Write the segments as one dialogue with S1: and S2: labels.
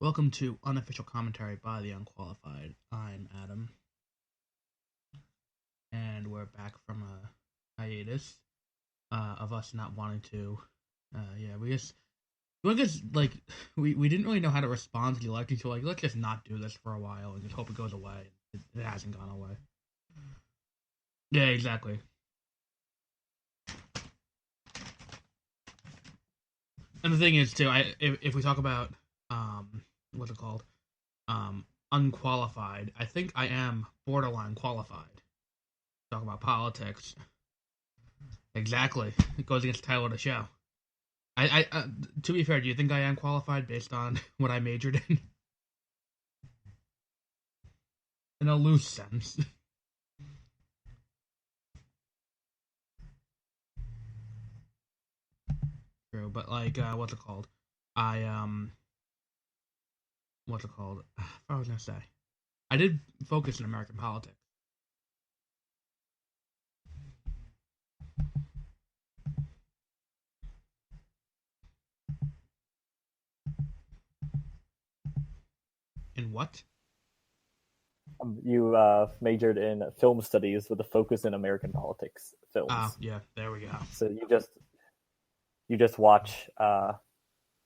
S1: Welcome to Unofficial Commentary by the Unqualified. I'm Adam, and we're back from a hiatus of us not wanting to. We just like we didn't really know how to respond to the election, so let's just not do this for a while and just hope it goes away. It hasn't gone away. Yeah, exactly. And the thing is too, if we talk about what's it called unqualified, I think I am borderline qualified. Talk about politics. Exactly. It goes against the title of the show. To be fair, do you think I am qualified based on what I majored in? In a loose sense. True, but what's it called? I what's it called? What was I gonna say? I did focus in American politics. In what?
S2: You majored in film studies with a focus in American politics films.
S1: Oh, yeah, there we go.
S2: So you just watch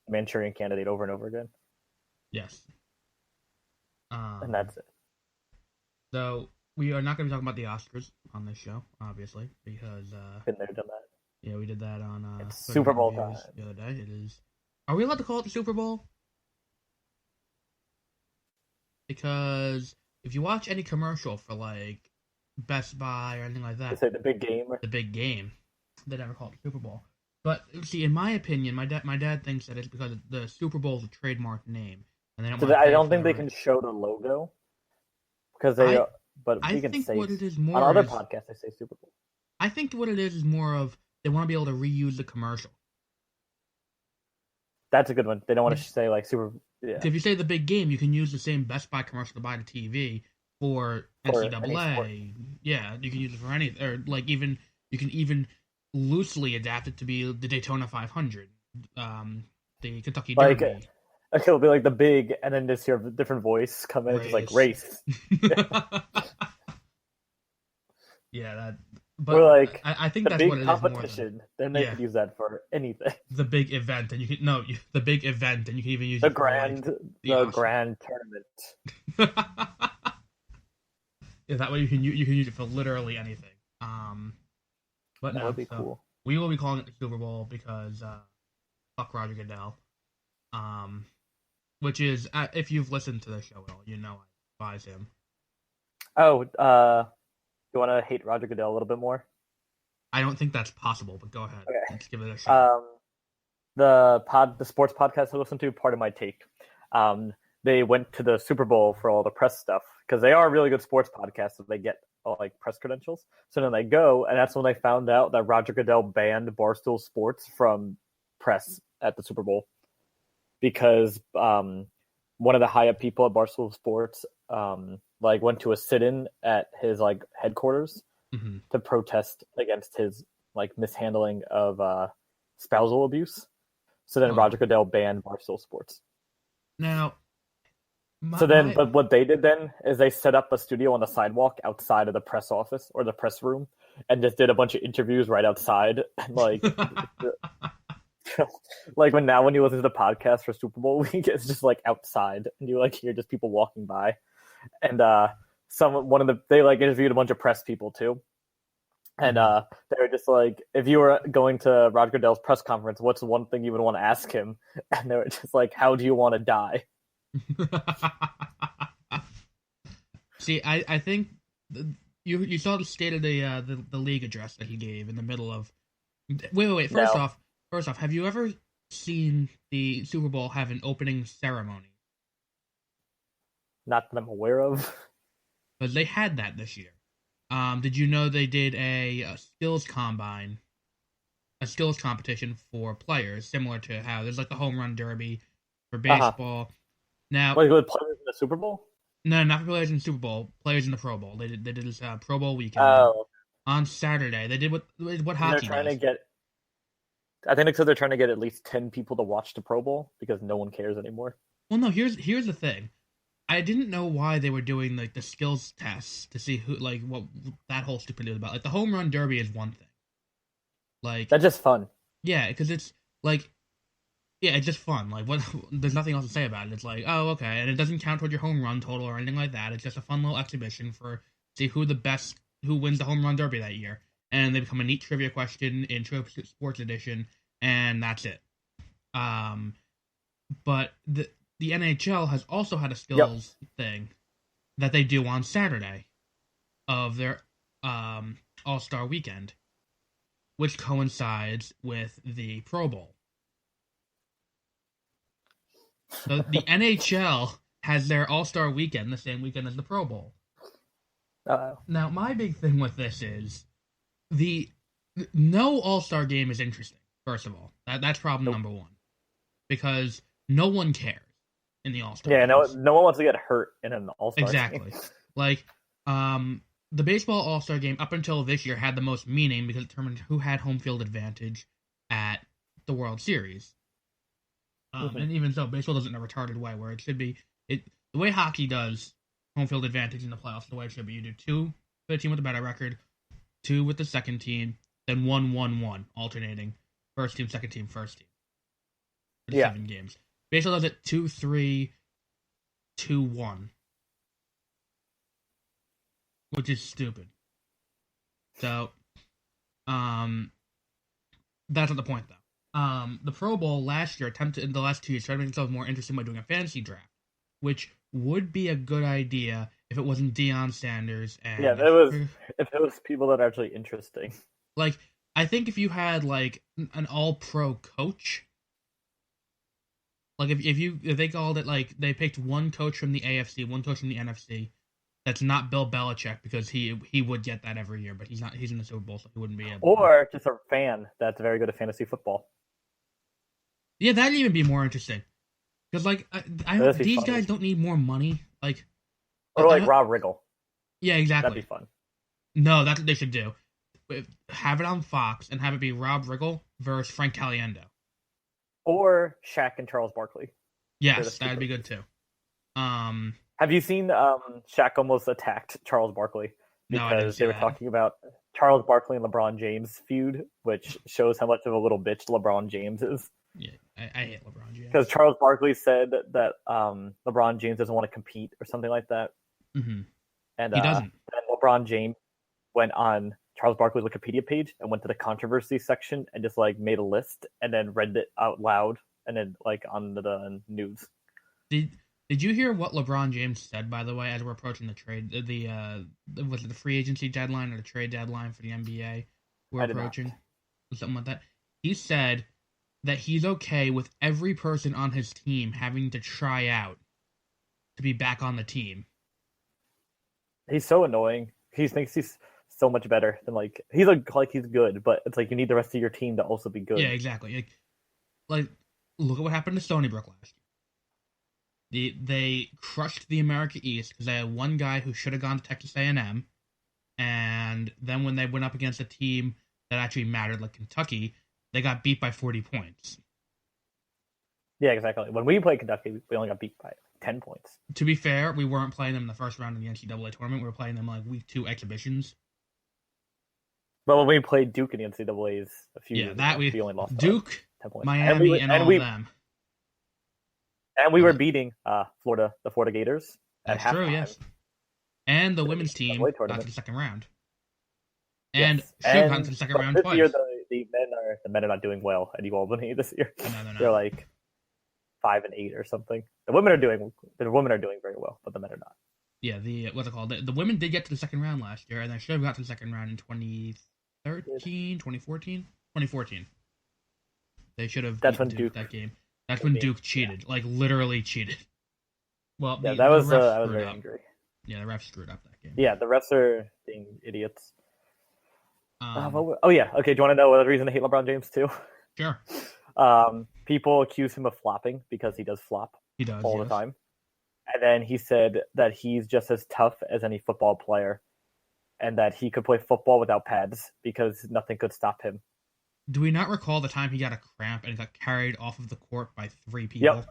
S2: Manchurian Candidate over and over again.
S1: Yes.
S2: And that's it.
S1: So we are not going to be talking about the Oscars on this show, obviously, because
S2: Been there, done that.
S1: yeah, we did that on
S2: It's Super Bowl
S1: Reviews
S2: time.
S1: the other day. It is. Are we allowed to call it the Super Bowl? Because if you watch any commercial for like Best Buy or anything like
S2: They
S1: that,
S2: say the big game.
S1: the big game, they never call it the Super Bowl. But see, in my opinion, my dad thinks that it's because the Super Bowl is a trademark name, and they don't.
S2: So I don't think they can show the logo because they. But
S1: I
S2: we can
S1: think
S2: say
S1: what it is more
S2: on other
S1: is,
S2: podcasts they say Super Bowl.
S1: I think what it is more of they want to be able to reuse the commercial.
S2: That's a good one. They don't want to say like Super. Yeah.
S1: If you say the big game, you can use the same Best Buy commercial to buy the TV for NCAA. Yeah, you can use it for anything, or like even you can even loosely adapt it to be the Daytona 500, the Kentucky
S2: Like,
S1: Derby.
S2: it'll be like the big, and then just hear a different voice come in, just like race.
S1: Yeah, that. But
S2: or like
S1: I think
S2: the
S1: that's
S2: big
S1: what it
S2: competition.
S1: is more than,
S2: Then they could use that for anything.
S1: The big event, and you can the big event, and you can even use
S2: the
S1: it
S2: grand,
S1: for,
S2: the grand tournament.
S1: Yeah, that way you can use it for literally anything. But
S2: That
S1: no,
S2: would be cool.
S1: We will be calling it the Super Bowl because fuck Roger Goodell. Which is if you've listened to the show at all, you know I advise him.
S2: Oh, you want to hate Roger Goodell a little bit more?
S1: I don't think that's possible, but go ahead.
S2: Okay.
S1: Let's give it a shot.
S2: The sports podcast I listen to, part of my take. They went to the Super Bowl for all the press stuff because they are a really good sports podcast, so they get like press credentials. So then they go, and that's when they found out that Roger Goodell banned Barstool Sports from press at the Super Bowl because one of the high up people at Barstool Sports went to a sit-in at his like headquarters to protest against his like mishandling of spousal abuse. So then Roger Goodell banned Barstool Sports.
S1: Now,
S2: but what they did then is they set up a studio on the sidewalk outside of the press office or the press room, and just did a bunch of interviews right outside. Like, like when you listen to the podcast for Super Bowl week, it's just like outside, and you like hear just people walking by, and they like interviewed a bunch of press people too. And they were just like, if you were going to Roger Goodell's press conference, what's one thing you would want to ask him? And they were just like, how do you want to die?
S1: See, I think you saw the state of the league address that he gave in the middle of. Wait. First off, have you ever seen the Super Bowl have an opening ceremony?
S2: Not that I'm aware of.
S1: But they had that this year. Did you know they did a skills combine, a skills competition for players, similar to how there's like the home run derby for baseball. Now,
S2: with players in the Super Bowl?
S1: No, not for players in the Super Bowl. Players in the Pro Bowl. They did this Pro Bowl weekend on Saturday. They did what hockey does.
S2: I think it's because they're trying to get at least 10 people to watch the Pro Bowl because no one cares anymore.
S1: Well, no. Here's the thing. I didn't know why they were doing like the skills tests to see who like what that whole stupidity was about. Like the home run derby is one thing. Like
S2: That's just fun.
S1: yeah, because it's like yeah, it's just fun. Like what? There's nothing else to say about it. It's like oh okay, and it doesn't count toward your home run total or anything like that. It's just a fun little exhibition for see who wins the home run derby that year, and they become a neat trivia question in True Sports Edition, and that's it. Um, but the NHL has also had a skills thing that they do on Saturday of their All-Star weekend, which coincides with the Pro Bowl. So the NHL has their All-Star weekend the same weekend as the Pro Bowl. Now, my big thing with this is no All-Star game is interesting, first of all. That's problem number one. Because no one cares in the All-Star games.
S2: No one wants to get hurt in an All-Star
S1: Exactly.
S2: game.
S1: Like, the baseball All-Star game up until this year had the most meaning because it determined who had home field advantage at the World Series. And even so, baseball does it in a retarded way where it should be the way hockey does home field advantage in the playoffs. The way it should be, you do 2 for the team with a better record, 2 with the second team, then 1-1-1, alternating first team, second team, first team. For 7 games. Baseball does it 2-3-2-1, which is stupid. So, that's not the point though. The Pro Bowl last year attempted in the last 2 years tried to make themselves more interesting by doing a fantasy draft, which would be a good idea if it wasn't Deion Sanders and
S2: if it was people that are actually interesting.
S1: Like I think if you had like an all-pro coach, like if they called it like they picked one coach from the AFC, one coach from the NFC, that's not Bill Belichick because he would get that every year, but he's not. He's in the Super Bowl, so he wouldn't be able.
S2: Or just a fan that's very good at fantasy football.
S1: Yeah, that'd even be more interesting. Because like these guys don't need more money, like
S2: or like Rob Riggle.
S1: Yeah, exactly.
S2: That'd be fun.
S1: No, that's what they should do. Have it on Fox and have it be Rob Riggle versus Frank Caliendo.
S2: Or Shaq and Charles Barkley.
S1: Yes, that'd be good too.
S2: Have you seen Shaq almost attacked Charles Barkley because they were talking about Charles Barkley and LeBron James feud, which shows how much of a little bitch LeBron James is.
S1: Yeah, I hate LeBron James.
S2: Because Charles Barkley said that LeBron James doesn't want to compete or something like that.
S1: Mm-hmm.
S2: And
S1: he doesn't.
S2: And LeBron James went on Charles Barkley's Wikipedia page and went to the controversy section and just like made a list and then read it out loud and then like on the news.
S1: Did you hear what LeBron James said, by the way, as we're approaching the trade, was it the free agency deadline or the trade deadline for the NBA we're approaching? Something like that. He said that he's okay with every person on his team having to try out to be back on the team.
S2: He's so annoying. He thinks he's so much better than he's he's good, but it's like you need the rest of your team to also be good.
S1: Yeah, exactly. Like look at what happened to Stony Brook last year. They crushed the America East because they had one guy who should have gone to Texas A&M, and then when they went up against a team that actually mattered, like Kentucky, they got beat by 40 points.
S2: Yeah, exactly. When we played Kentucky, we only got beat by 10 points.
S1: To be fair, we weren't playing them in the first round of the NCAA tournament. We were playing them like week 2 exhibitions.
S2: But when we played Duke in the NCAAs a few years
S1: ago,
S2: we only lost
S1: Duke,
S2: 10 points.
S1: Miami, and all of them.
S2: And we were beating the Florida Gators.
S1: That's true, yes. And the women's team got to the second round. And got to the second round
S2: this
S1: twice.
S2: Year, the men are not doing well at Albany this year.
S1: No, they're not.
S2: They're like 5-8 or something. The women are doing very well, but the men are not.
S1: Yeah, what's it called? The women did get to the second round last year, and they should have got to the second round in 2013, 2014? 2014. They should have beaten Duke that game. That's when Duke cheated, like literally cheated. Well,
S2: yeah, I was very angry.
S1: Yeah, the refs screwed up that game.
S2: Yeah, the refs are being idiots. Okay. Do you want to know the reason I hate LeBron James too?
S1: Sure.
S2: People accuse him of flopping because he does flop.
S1: He does
S2: all the time. And then he said that he's just as tough as any football player, and that he could play football without pads because nothing could stop him.
S1: Do we not recall the time he got a cramp and got carried off of the court by 3 people?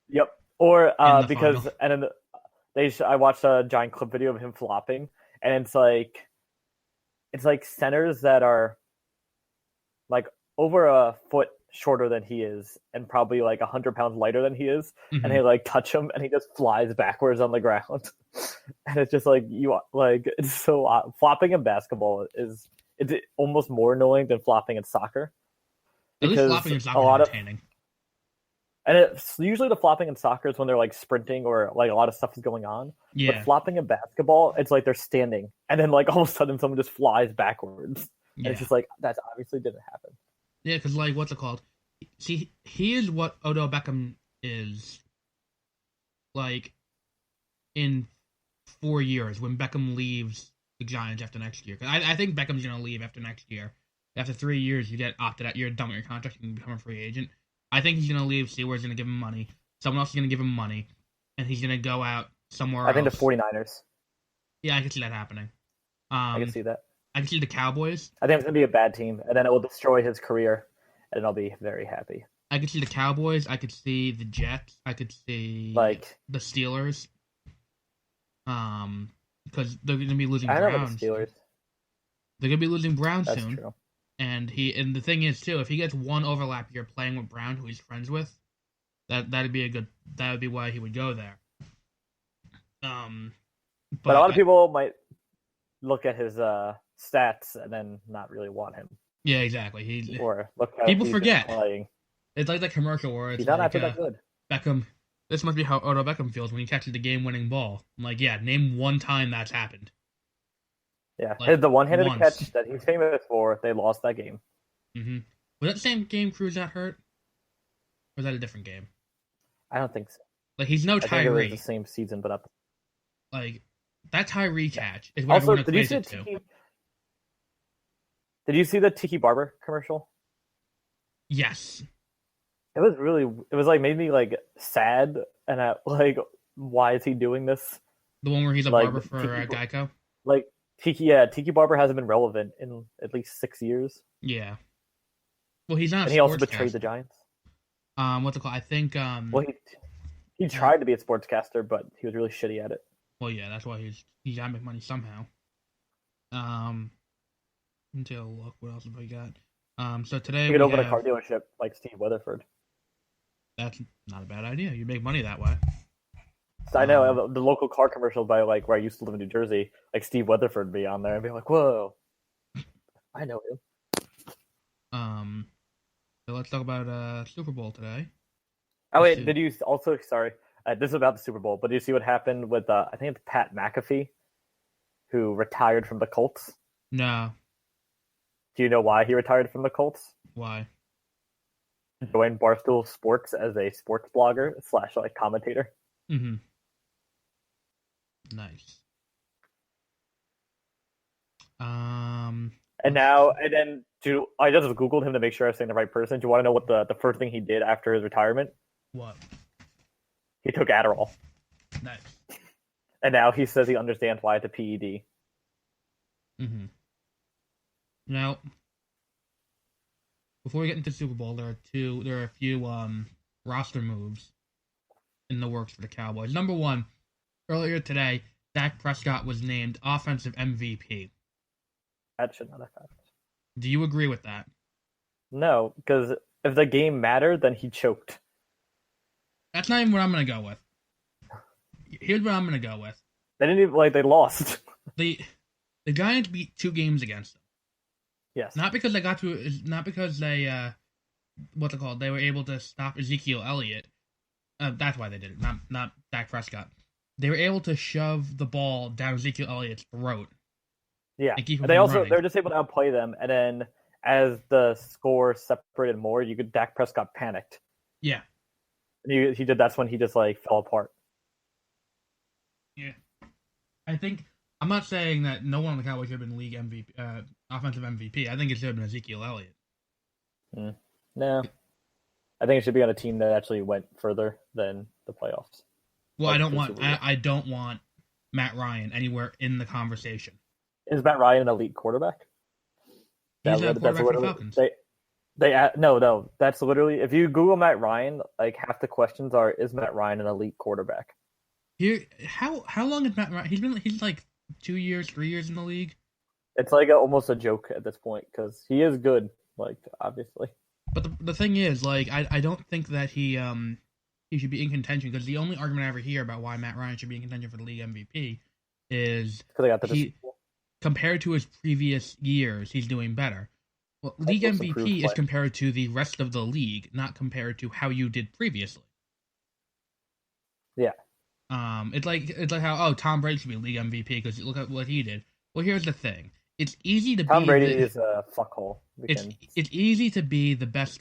S2: Yep. Or
S1: in the
S2: because
S1: final.
S2: and then I watched a giant clip video of him flopping, and it's like centers that are like over a foot shorter than he is, and probably like 100 pounds lighter than he is, and they like touch him, and he just flies backwards on the ground, and it's just like it's so odd. Flopping in basketball it's almost more annoying than flopping in soccer
S1: At least
S2: because
S1: flopping in soccer
S2: a
S1: is
S2: lot of
S1: entertaining.
S2: and it's usually the flopping in soccer is when they're like sprinting or like a lot of stuff is going on.
S1: Yeah.
S2: But flopping in basketball, it's like they're standing, and then like all of a sudden someone just flies backwards, and it's just like that obviously didn't happen.
S1: Yeah, because like what's it called? See, he is what Odell Beckham is. Like in 4 years when Beckham leaves the Giants after next year. I think Beckham's gonna leave after next year. After 3 years, you get opted out. You're done with your contract. You can become a free agent. I think he's gonna leave. Steelers gonna give him money. Someone else is gonna give him money, and he's gonna go out somewhere else.
S2: I think the 49ers.
S1: Yeah, I can see that happening.
S2: I can see that.
S1: I can see the Cowboys.
S2: I think it's gonna be a bad team, and then it will destroy his career, and I'll be very happy.
S1: I could see the Cowboys. I could see the Jets. I could see
S2: like
S1: the Steelers. Because they're gonna be losing
S2: I
S1: Brown.
S2: don't know the Steelers.
S1: They're gonna be losing Brown
S2: That's
S1: soon.
S2: true.
S1: And the thing is too, if he gets one overlap year playing with Brown, who he's friends with, that would be why he would go there.
S2: But a lot of people might look at his stats and then not really want him.
S1: Yeah, exactly.
S2: Or look how
S1: people
S2: he's
S1: forget.
S2: Playing.
S1: It's like that commercial where it's
S2: he's not
S1: like
S2: that good.
S1: Beckham. This must be how Odell Beckham feels when he catches the game-winning ball. I'm like, yeah, name one time that's happened.
S2: Yeah,
S1: like,
S2: the one-handed catch that he's famous for, they lost that game.
S1: Mm-hmm. Was that the same game Cruz got hurt? Or was that a different game?
S2: I don't think so.
S1: Like, he's no Tyree.
S2: I think it was the same season, but not.
S1: Like, that Tyree catch is what
S2: also,
S1: everyone equates it to.
S2: Did you see the Tiki Barber commercial?
S1: Yes.
S2: It was like made me like sad, and why is he doing this?
S1: The one where he's a barber for Geico?
S2: Like, Tiki Barber hasn't been relevant in at least 6 years.
S1: Yeah. Well, he's not.
S2: And he also betrayed the Giants.
S1: What's it called? I think.
S2: Well, he tried to be a sportscaster, but he was really shitty at it.
S1: Well, yeah, that's why he's gotta make money somehow. Until look, what else have we got? So today
S2: you could open a car dealership like Steve Weatherford.
S1: That's not a bad idea. You make money that way.
S2: I know the local car commercials by like where I used to live in New Jersey, like Steve Weatherford would be on there and be like, "Whoa, I know him."
S1: So let's talk about Super Bowl today.
S2: Oh wait, did you also? Sorry, this is about the Super Bowl, but did you see what happened with I think it's Pat McAfee, who retired from the Colts?
S1: No.
S2: Do you know why he retired from the Colts?
S1: Why?
S2: Joined Barstool Sports as a sports blogger / like commentator.
S1: Mm-hmm. Nice.
S2: And then I just Googled him to make sure I was saying the right person. Do you want to know what the first thing he did after his retirement?
S1: What?
S2: He took Adderall.
S1: Nice.
S2: And now he says he understands why it's a PED.
S1: Mm-hmm. Now, before we get into the Super Bowl, there are a few roster moves in the works for the Cowboys. Number one, earlier today, Dak Prescott was named Offensive MVP.
S2: That should not have happened.
S1: Do you agree with that?
S2: No, because if the game mattered, then he choked.
S1: That's not even what I'm going to go with. Here's what I'm going to go with.
S2: They didn't even, they lost.
S1: The Giants beat 2 games against them.
S2: Yes.
S1: Not because they they were able to stop Ezekiel Elliott. That's why they did it, not Dak Prescott. They were able to shove the ball down Ezekiel Elliott's throat.
S2: Yeah. They're just able to outplay them, and then as the score separated more, Dak Prescott panicked.
S1: Yeah.
S2: And he did. That's when he just fell apart.
S1: Yeah. I'm not saying that no one on the Cowboys should have been league MVP, offensive MVP. I think it should have been Ezekiel Elliott.
S2: No. I think it should be on a team that actually went further than the playoffs.
S1: Well, I don't want Matt Ryan anywhere in the conversation.
S2: Is Matt Ryan an elite quarterback?
S1: He's a quarterback for the Falcons.
S2: No. That's literally if you Google Matt Ryan, like half the questions are, is Matt Ryan an elite quarterback?
S1: Here, how long has Matt Ryan? He's like 2 years, 3 years in the league.
S2: It's like almost a joke at this point because he is good, like obviously.
S1: But the thing is, like, I don't think that he should be in contention because the only argument I ever hear about why Matt Ryan should be in contention for the league MVP is
S2: Because I got the
S1: he compared to his previous years, he's doing better. Well, league MVP is compared to the rest of the league, not compared to how you did previously.
S2: Yeah.
S1: It's like how Tom Brady should be league MVP because look at what he did. Well, here's the thing: it's easy to
S2: Tom
S1: be
S2: Brady is a fuckhole.
S1: It's easy to be the best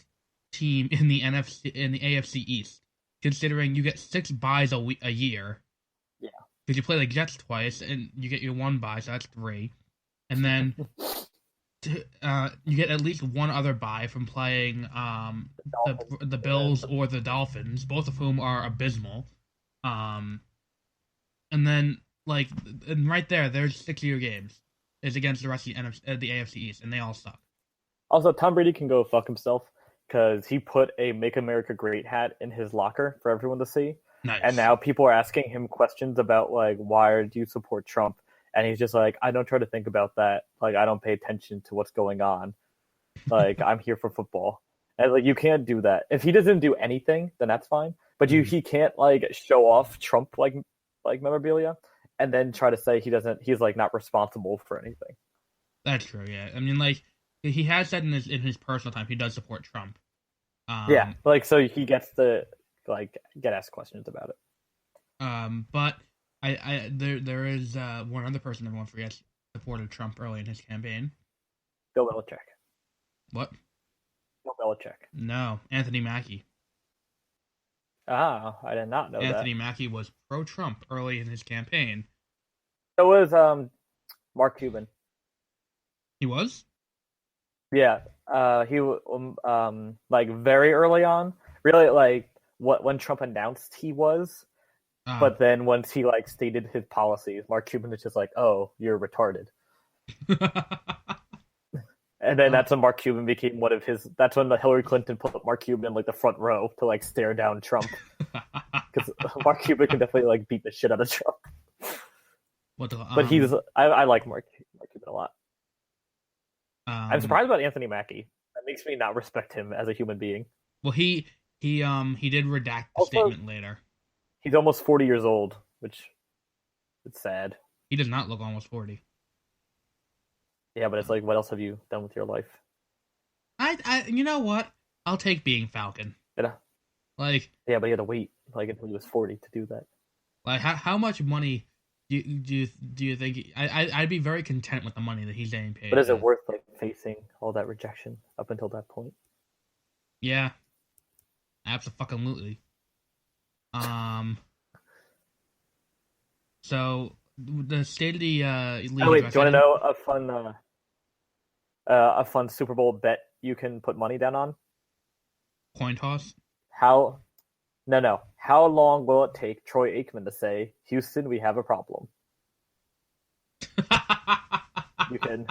S1: team in the AFC East, considering you get 6 buys a year.
S2: Yeah.
S1: Because you play the Jets twice, and you get your 1 bye, so that's 3, and then you get at least one other bye from playing the Bills or the Dolphins, both of whom are abysmal. And then and right there's 6 of your games is against the rest of the AFC East, and they all suck.
S2: Also, Tom Brady can go fuck himself because he put a "Make America Great" hat in his locker for everyone to see.
S1: Nice.
S2: And now people are asking him questions about like, why do you support Trump? And he's just like, I don't try to think about that. Like, I don't pay attention to what's going on. Like, I'm here for football. And like, you can't do that. If he doesn't do anything, then that's fine. But he can't like show off Trump like memorabilia and then try to say he's like not responsible for anything.
S1: That's true. Yeah, I mean, like he has said in his personal time he does support Trump.
S2: Yeah, like so he gets to like get asked questions about it.
S1: But there is one other person everyone forgets supported Trump early in his campaign.
S2: Bill Belichick.
S1: What?
S2: Bill Belichick.
S1: No, Anthony Mackie.
S2: Ah, I did not know that.
S1: Anthony Mackie was pro-Trump early in his campaign.
S2: So was Mark Cuban.
S1: He was?
S2: Yeah, he like very early on, really like when Trump announced he was, but then once he like stated his policies, Mark Cuban is just like, "Oh, you're retarded." And then that's when Mark Cuban became one of his. That's when Hillary Clinton put Mark Cuban in like the front row to like stare down Trump, because Mark Cuban can definitely like beat the shit out of Trump. But I like Mark Cuban a lot. I'm surprised about Anthony Mackie. That makes me not respect him as a human being.
S1: Well, he did redact the statement later.
S2: He's almost 40 years old, which it's sad.
S1: He does not look almost 40.
S2: Yeah, but it's like, what else have you done with your life?
S1: I you know what? I'll take being Falcon.
S2: Yeah.
S1: Like,
S2: yeah, but he had to wait like until he was 40 to do that.
S1: Like, how much money do you think? I'd be very content with the money that he's getting paid.
S2: But is it worth like facing all that rejection up until that point?
S1: Yeah, absolutely. So the state of the league.
S2: Oh, wait, do you want to know a fun Super Bowl bet you can put money down on?
S1: Coin toss.
S2: No. How long will it take Troy Aikman to say, "Houston, we have a problem"? You can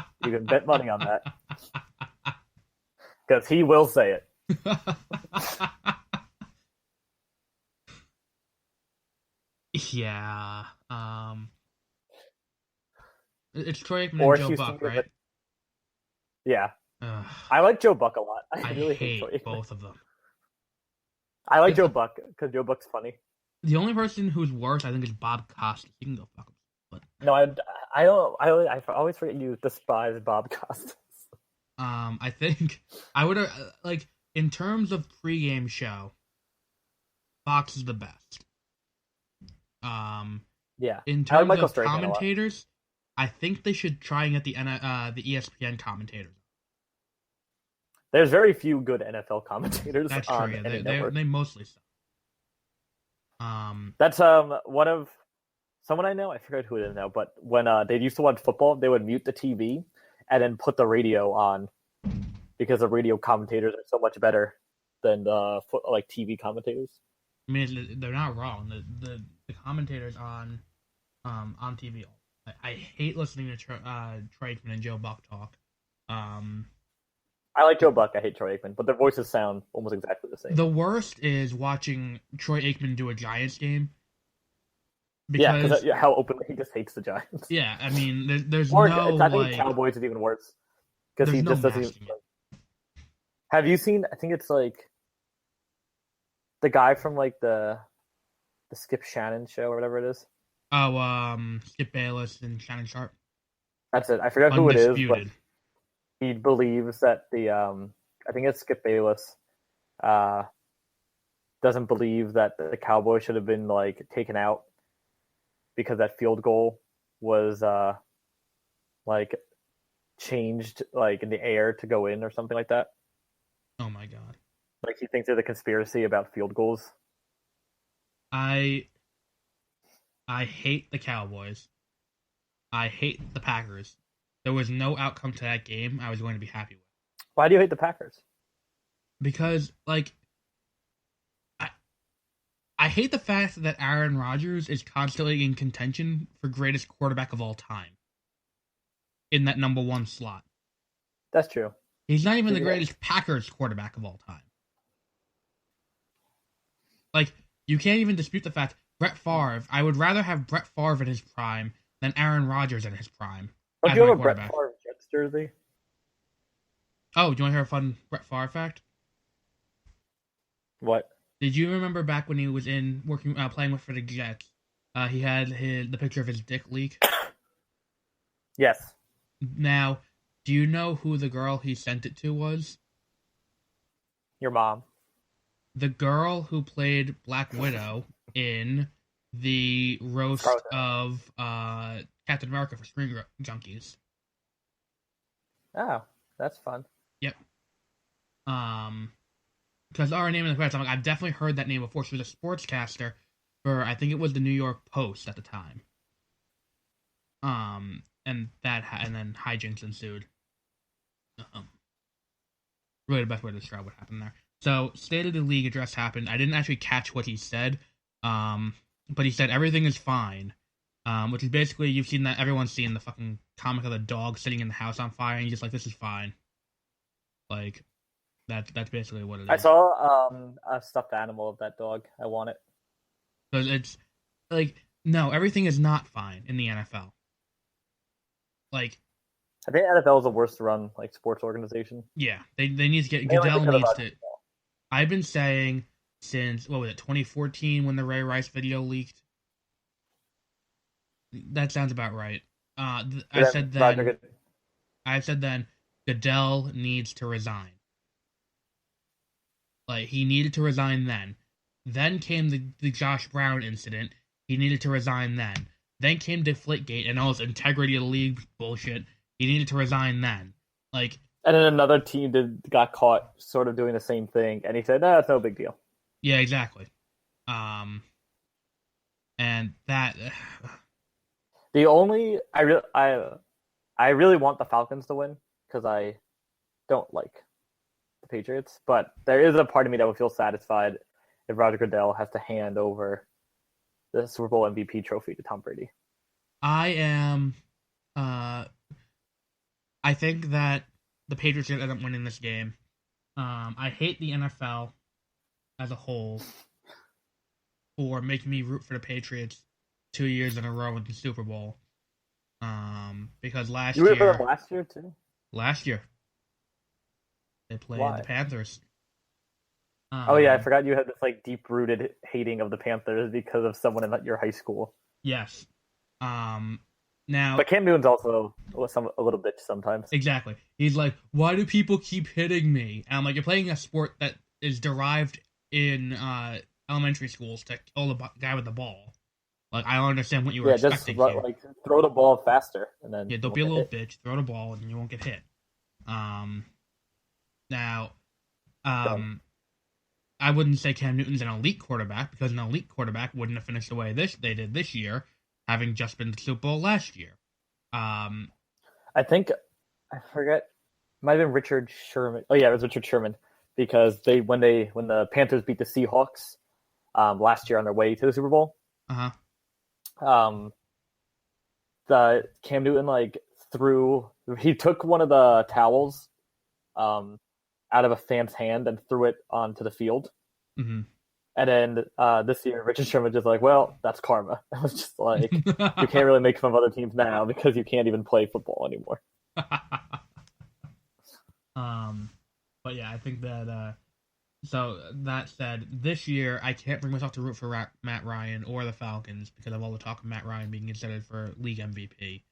S2: bet money on that because he will say it.
S1: Yeah. It's Troy Aikman and Joe
S2: Houston,
S1: Buck, right?
S2: Yeah. I like Joe Buck a lot.
S1: I
S2: really
S1: hate both of them.
S2: I like Joe Buck because Joe Buck's funny.
S1: The only person who's worse, I think, is Bob Costas. He can go fuck him. But
S2: no, I don't. I always forget you despise Bob Costas.
S1: I think I would have like in terms of pregame show, Fox is the best.
S2: Yeah.
S1: In terms of commentators, I think they should try and get the ESPN commentators.
S2: There's very few good NFL commentators.
S1: That's
S2: on
S1: true.
S2: Yeah.
S1: They mostly suck.
S2: That's one of someone I know. I forget who it is now, but when they used to watch football, they would mute the TV and then put the radio on because the radio commentators are so much better than the TV commentators.
S1: I mean, they're not wrong. The commentators on TV. I hate listening to Troy Aikman and Joe Buck talk.
S2: I like Joe Buck. I hate Troy Aikman, but their voices sound almost exactly the same.
S1: The worst is watching Troy Aikman do a Giants game.
S2: Because how openly he just hates the Giants.
S1: Yeah, I mean, there's
S2: or,
S1: no
S2: I think Cowboys is even worse because he just doesn't. Even, have you seen? I think it's like the guy from like the Skip Shannon show or whatever it is.
S1: Oh, Skip Bayless and Shannon Sharp.
S2: That's it. I forgot who it is, but he believes that I think it's Skip Bayless, doesn't believe that the Cowboys should have been like taken out because that field goal was like changed like in the air to go in or something like that.
S1: Oh my god!
S2: Like he thinks there's a conspiracy about field goals.
S1: I hate the Cowboys. I hate the Packers. There was no outcome to that game I was going to be happy with.
S2: Why do you hate the Packers?
S1: Because, like, I hate the fact that Aaron Rodgers is constantly in contention for greatest quarterback of all time. In that number one slot.
S2: That's true.
S1: He's not even the greatest Packers quarterback of all time. Like, you can't even dispute the fact Brett Favre, I would rather have Brett Favre in his prime than Aaron Rodgers in his prime.
S2: Don't you have a Brett Favre Jets jersey?
S1: Oh, do you want to hear a fun Brett Favre fact?
S2: What?
S1: Did you remember back when he was playing for the Jets? He had the picture of his dick leak.
S2: Yes.
S1: Now, do you know who the girl he sent it to was?
S2: Your mom.
S1: The girl who played Black Widow in the roast of Captain America for Screen Junkies.
S2: Oh, that's fun.
S1: Yep. Because our name in the credits, I've definitely heard that name before. She was a sportscaster for, I think it was the New York Post at the time. And then hijinks ensued. Really the best way to describe what happened there. So, State of the League address happened. I didn't actually catch what he said. But he said everything is fine. Which is basically, you've seen that, everyone's seen the fucking comic of the dog sitting in the house on fire, and he's just like, this is fine. Like, that's basically what it is.
S2: I saw a stuffed animal of that dog. I want it.
S1: Because it's, like, no, everything is not fine in the NFL. Like,
S2: I think NFL is the worst run, like, sports organization.
S1: Yeah, they need to get, Goodell needs to, I've been saying since, 2014 when the Ray Rice video leaked? That sounds about right. I said then, Goodell needs to resign. Like, he needed to resign then. Then came the Josh Brown incident. He needed to resign then. Then came Deflategate and all this integrity of the league bullshit. He needed to resign then. Like,
S2: and then another team got caught sort of doing the same thing, and he said, "No, it's no big deal."
S1: Yeah, exactly. And that
S2: the only I really want the Falcons to win because I don't like the Patriots, but there is a part of me that would feel satisfied if Roger Goodell has to hand over the Super Bowl MVP trophy to Tom Brady.
S1: I am. I think that the Patriots end up winning this game. I hate the NFL as a whole for making me root for the Patriots 2 years in a row with the Super Bowl. Because last year... You
S2: rooted for them last year, too?
S1: Last year. They played the Panthers.
S2: Oh, yeah, I forgot you had this, like, deep-rooted hating of the Panthers because of someone in your high school.
S1: Yes. Now,
S2: but Cam Newton's also a little bitch sometimes.
S1: Exactly. He's like, why do people keep hitting me? And I'm like, you're playing a sport that is derived in elementary schools to kill the guy with the ball. Like, I don't understand what you were expecting here.
S2: Like, throw the ball faster. And then
S1: don't be a little bitch. Throw the ball and you won't get hit. Now, I wouldn't say Cam Newton's an elite quarterback because an elite quarterback wouldn't have finished the way they did this year, having just been to the Super Bowl last year.
S2: I think, I forget, it might have been Richard Sherman. Oh yeah, it was Richard Sherman because when the Panthers beat the Seahawks last year on their way to the Super Bowl. The Cam Newton he took one of the towels out of a fan's hand and threw it onto the field.
S1: Mm-hmm.
S2: And then this year, Richard Sherman just like, well, that's karma. It was just like, you can't really make fun of other teams now because you can't even play football anymore.
S1: But yeah, I think that. So that said, this year I can't bring myself to root for Matt Ryan or the Falcons because of all the talk of Matt Ryan being considered for league MVP.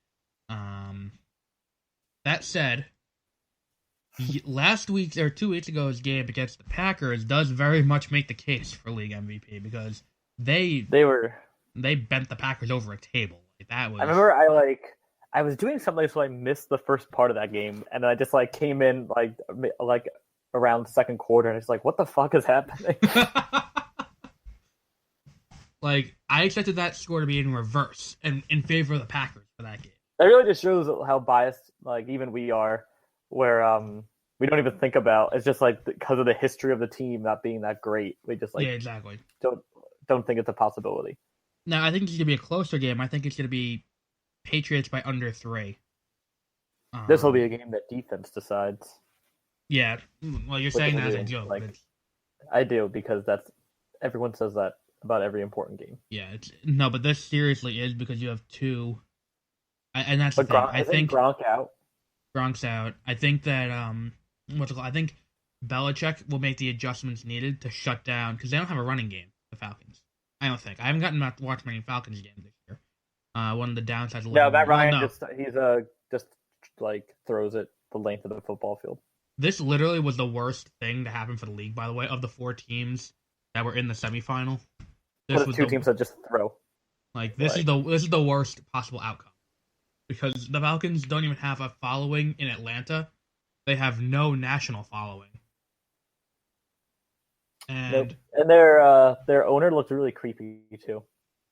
S1: That said, last week's or 2 weeks ago's game against the Packers does very much make the case for league MVP because they bent the Packers over a table. Like, that was.
S2: I remember I was doing something, so I missed the first part of that game, and I just like came in like around the second quarter, and it's like, what the fuck is happening?
S1: Like, I expected that score to be in reverse and in favor of the Packers for that game.
S2: That really just shows how biased, like, even we are, where we don't even think about. It's just like because of the history of the team not being that great, we just like
S1: exactly
S2: don't think it's a possibility.
S1: Now, I think it's gonna be a closer game. I think it's gonna be Patriots by under 3.
S2: This will be a game that defense decides.
S1: Yeah, well, you're saying that as a joke.
S2: Like, I do, because everyone says that about every important game.
S1: Yeah, but this seriously is because you have two, and that's the thing. I think Gronk's out. I think that I think Belichick will make the adjustments needed to shut down because they don't have a running game. The Falcons. I don't think. I haven't gotten to watch many Falcons games this year. One of the downsides.
S2: No, Matt Ryan just like throws it the length of the football field.
S1: This literally was the worst thing to happen for the league, by the way, of the 4 teams that were in the semifinal.
S2: This was 2 teams that just throw.
S1: Like, this is the worst possible outcome. Because the Falcons don't even have a following in Atlanta. They have no national following. And
S2: their owner looked really creepy too.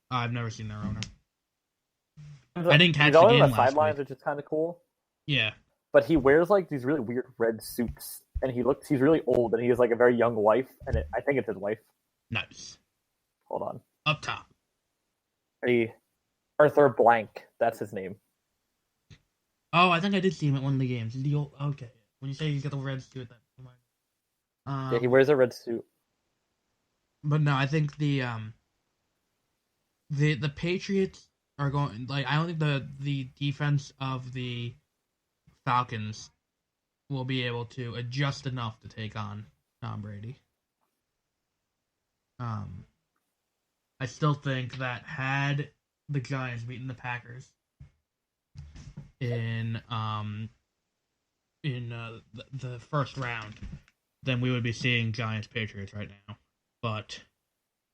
S1: I've never seen their owner. I didn't catch
S2: the game
S1: last
S2: sidelines,
S1: week.
S2: Which is kind of cool.
S1: Yeah.
S2: But he wears like these really weird red suits, and he's really old, and he has like a very young wife, and I think it's his wife.
S1: Nice.
S2: Hold on.
S1: Up top.
S2: Arthur Blank, that's his name.
S1: Oh, I think I did see him at one of the games. Okay. When you say he's got the red suit,
S2: yeah, he wears a red suit.
S1: But no, I think the Patriots are going. Like, I don't think the defense of the Falcons will be able to adjust enough to take on Tom Brady. I still think that had the Giants beaten the Packers in the first round, then we would be seeing Giants Patriots right now. But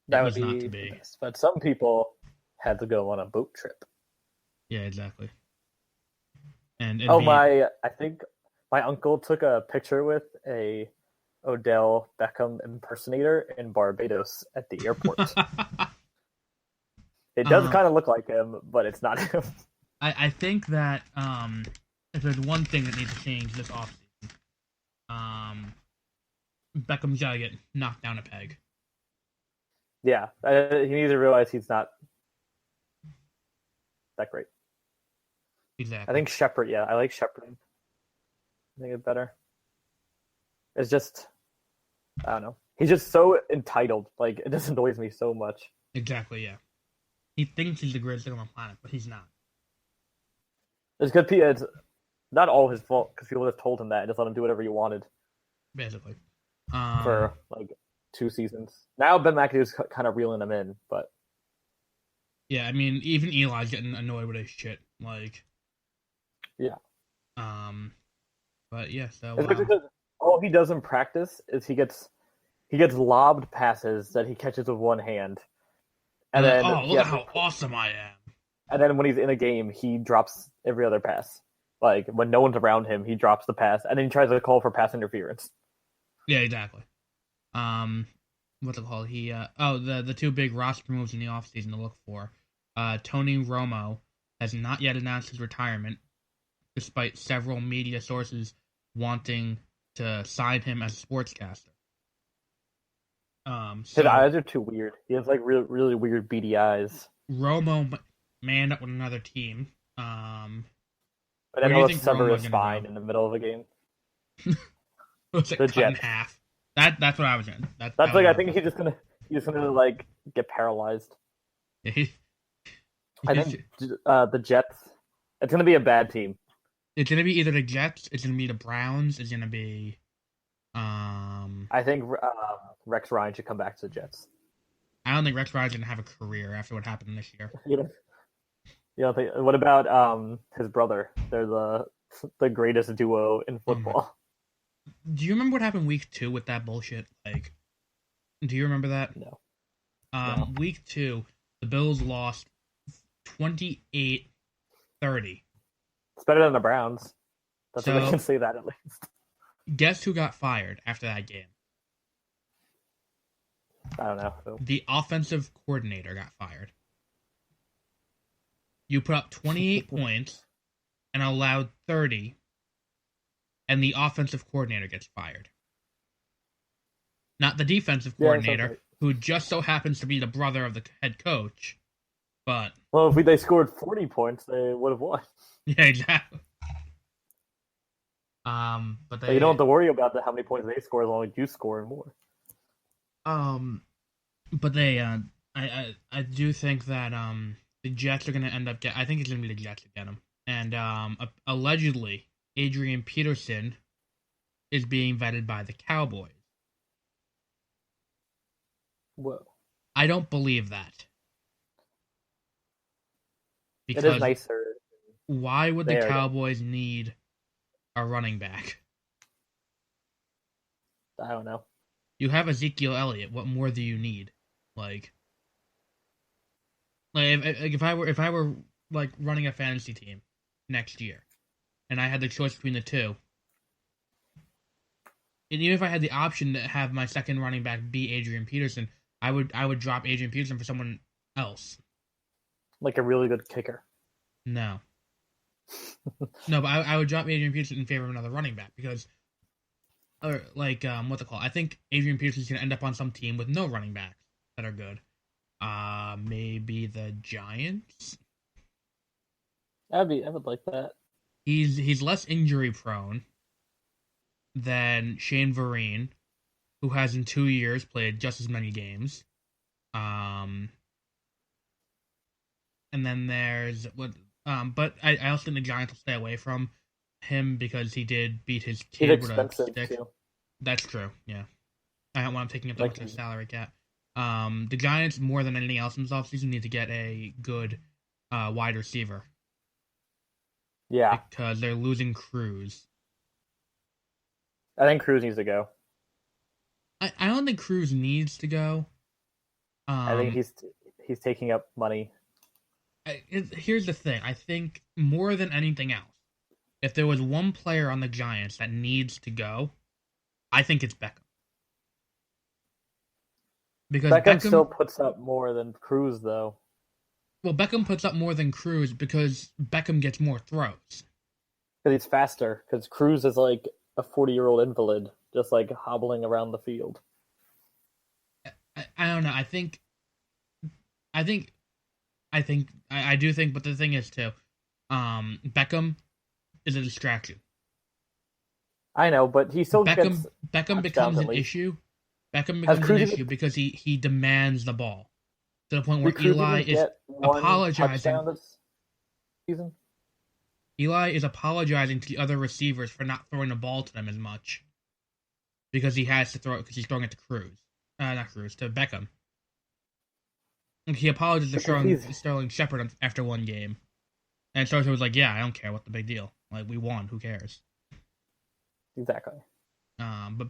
S2: that was not to be. But some people had to go on a boat trip.
S1: Yeah, exactly. And
S2: I think my uncle took a picture with a Odell Beckham impersonator in Barbados at the airport. It does kind of look like him, but it's not him.
S1: I think that if there's one thing that needs to change this offseason, Beckham's got to get knocked down a peg.
S2: Yeah, he needs to realize he's not that great.
S1: Exactly.
S2: I think Shepard, I like Shepard. I think it's better. It's just, I don't know. He's just so entitled. Like, it just annoys me so much.
S1: Exactly, yeah. He thinks he's the greatest thing on the planet, but he's not.
S2: It's good. It's not all his fault because people just told him that and just let him do whatever he wanted.
S1: Basically.
S2: For like 2 seasons. Now Ben McAdoo's kind of reeling him in, but.
S1: Yeah, I mean, even Eli's getting annoyed with his shit. Like.
S2: Yeah.
S1: But yeah, so.
S2: Because all he does in practice is he gets lobbed passes that he catches with one hand. And then,
S1: look at how awesome I am.
S2: And then when he's in a game, he drops every other pass. Like, when no one's around him, he drops the pass, and then he tries to call for pass interference.
S1: Yeah, exactly. What's it called? The 2 big roster moves in the offseason to look for. Tony Romo has not yet announced his retirement, despite several media sources wanting to sign him as a sportscaster.
S2: His eyes are too weird. He has like really, really weird beady eyes.
S1: Romo may end up with another team.
S2: But then he'll sever his spine in the middle of a game.
S1: Was it
S2: The
S1: cut in
S2: Jets.
S1: half? That's what I was in.
S2: That's
S1: that
S2: like
S1: was
S2: I think he's just gonna like get paralyzed.
S1: he,
S2: I
S1: he's,
S2: think the Jets. It's gonna be a bad team.
S1: it's gonna be either the Jets, it's gonna be the Browns, it's gonna be
S2: I think Rex Ryan should come back to the Jets.
S1: I don't think Rex Ryan's gonna have a career after what happened this year.
S2: You don't think? What about his brother? They're the greatest duo in football.
S1: Do you remember what happened week 2 with that bullshit? Like, do you remember that?
S2: No.
S1: Week 2, the Bills lost 28-30.
S2: It's better than the Browns. That's what I can say that at least.
S1: Guess who got fired after that game?
S2: I don't know.
S1: The offensive coordinator got fired. You put up 28 points and allowed 30, and the offensive coordinator gets fired. Not the defensive coordinator, who just so happens to be the brother of the head coach, but...
S2: Well, if they scored 40 points, they would have won.
S1: Yeah, exactly. But
S2: you don't have to worry about how many points they score as long as you score more.
S1: But they, I do think that the Jets are going to end up I think it's going to be the Jets that get him. And allegedly, Adrian Peterson is being vetted by the Cowboys.
S2: Whoa.
S1: I don't believe that.
S2: Because it is nicer.
S1: Why would the Cowboys need a running back?
S2: I don't know.
S1: You have Ezekiel Elliott. What more do you need? Like if I were like running a fantasy team next year, and I had the choice between the two, and even if I had the option to have my second running back be Adrian Peterson, I would drop Adrian Peterson for someone else, like
S2: a really good kicker.
S1: No, but I would drop Adrian Peterson in favor of another running back because, or like what's it called? I think Adrian Peterson's gonna end up on some team with no running backs that are good. Maybe the Giants.
S2: I would like that.
S1: He's less injury prone than Shane Vereen, who has in 2 years played just as many games. And then there's what. But I also think the Giants will stay away from him because he did beat his kid with a stick. Too. That's true. Yeah, I don't want him taking up that much of a salary cap. The Giants, more than anything else in this offseason, need to get a good wide receiver.
S2: Yeah.
S1: Because they're losing Cruz.
S2: I think Cruz needs to go.
S1: I don't think Cruz needs to go.
S2: I think he's taking up money.
S1: Here's the thing. I think more than anything else, if there was one player on the Giants that needs to go, I think it's Beckham. Because
S2: Beckham still puts up more than Cruz, though.
S1: Well, Beckham puts up more than Cruz because Beckham gets more throws.
S2: Because he's faster. Because Cruz is like a 40-year-old invalid, just like hobbling around the field.
S1: I don't know. I do think, but the thing is too, Beckham is a distraction.
S2: I know, but he still
S1: Beckham becomes an issue. Beckham becomes an issue because he demands the ball to the point where Eli is apologizing. This
S2: season?
S1: Eli is apologizing to the other receivers for not throwing the ball to them as much because he has to throw it because he's throwing it to to Beckham. He apologized to Sterling Shepard after one game, and Sterling was like, "Yeah, I don't care. What's the big deal? Like, we won. Who cares?"
S2: Exactly.
S1: But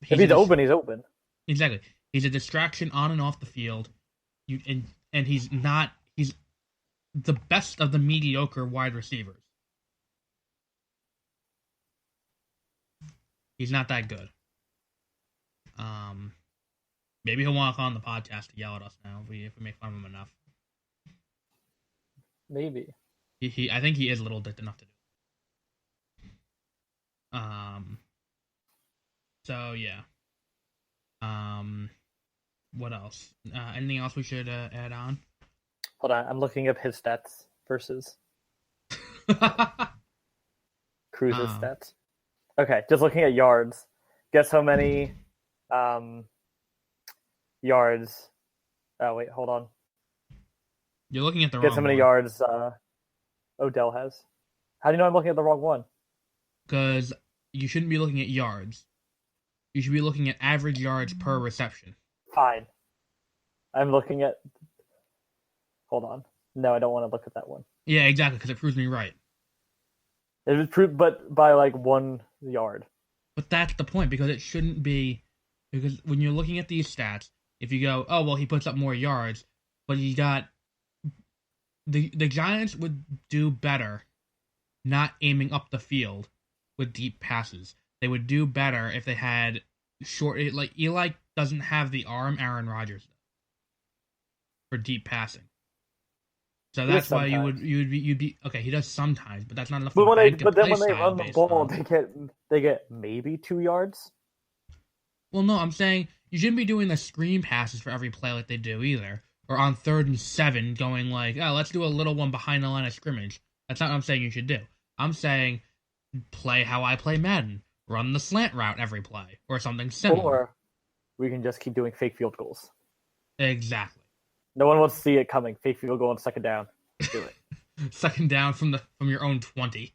S2: if he's open, he's open.
S1: Exactly. He's a distraction on and off the field. And he's not. He's the best of the mediocre wide receivers. He's not that good. Maybe he'll walk on the podcast to yell at us now if we make fun of him enough.
S2: Maybe.
S1: I think he is a little dicked enough to do it. So yeah. What else? Anything else we should add on?
S2: Hold on, I'm looking up his stats versus Cruz's stats. Okay, just looking at yards. Guess how many yards? Oh wait, hold on.
S1: You're looking at the
S2: Guess
S1: wrong
S2: how many
S1: one.
S2: yards Odell has? How do you know I'm looking at the wrong one?
S1: Because you shouldn't be looking at yards. You should be looking at average yards per reception.
S2: Fine. I'm looking at. Hold on. No, I don't want to look at that one.
S1: Yeah, exactly, because it proves me right.
S2: It was proved, but by like 1 yard.
S1: But that's the point, because it shouldn't be. Because when you're looking at these stats, if you go, oh, well, he puts up more yards, but he got. The Giants would do better not aiming up the field with deep passes. They would do better if they had short. Like, Eli doesn't have the arm Aaron Rodgers does for deep passing. So that's why you'd be okay. He does sometimes, but that's not enough.
S2: But then when they run the ball, they get maybe 2 yards.
S1: Well, no, I'm saying you shouldn't be doing the screen passes for every play like they do either, or on 3rd and 7, going like, oh, let's do a little one behind the line of scrimmage. That's not what I'm saying you should do. I'm saying play how I play Madden, run the slant route every play, or something similar.
S2: Or we can just keep doing fake field goals.
S1: Exactly.
S2: No one wants to see it coming. Fake field goal on 2nd down. Do it.
S1: 2nd down from your own 20.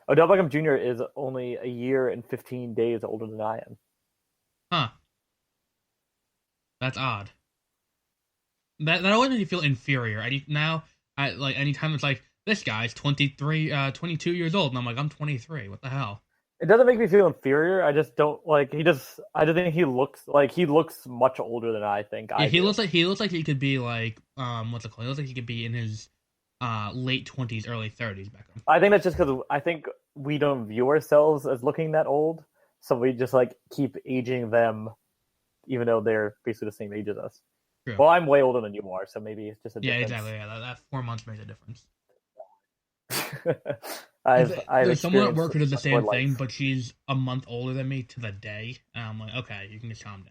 S2: Odell Beckham Jr. is only a year and 15 days older than I am.
S1: Huh. That's odd. That always makes you feel inferior. Anytime it's like, this guy's 22 years old, and I'm like, I'm 23. What the hell?
S2: It doesn't make me feel inferior. I just don't like. I just think he looks much older than I think.
S1: Yeah, he looks like he could be like what's it called? He looks like he could be in his late 20s, early 30s. Beckham.
S2: I think that's just because I think we don't view ourselves as looking that old, so we just like keep aging them, even though they're basically the same age as us.
S1: True.
S2: Well, I'm way older than you are, so maybe it's just a difference.
S1: Exactly. Yeah, that 4 months makes a difference.
S2: There's
S1: someone at work who does the same thing, but she's a month older than me to the day. And I'm like, okay, you can just calm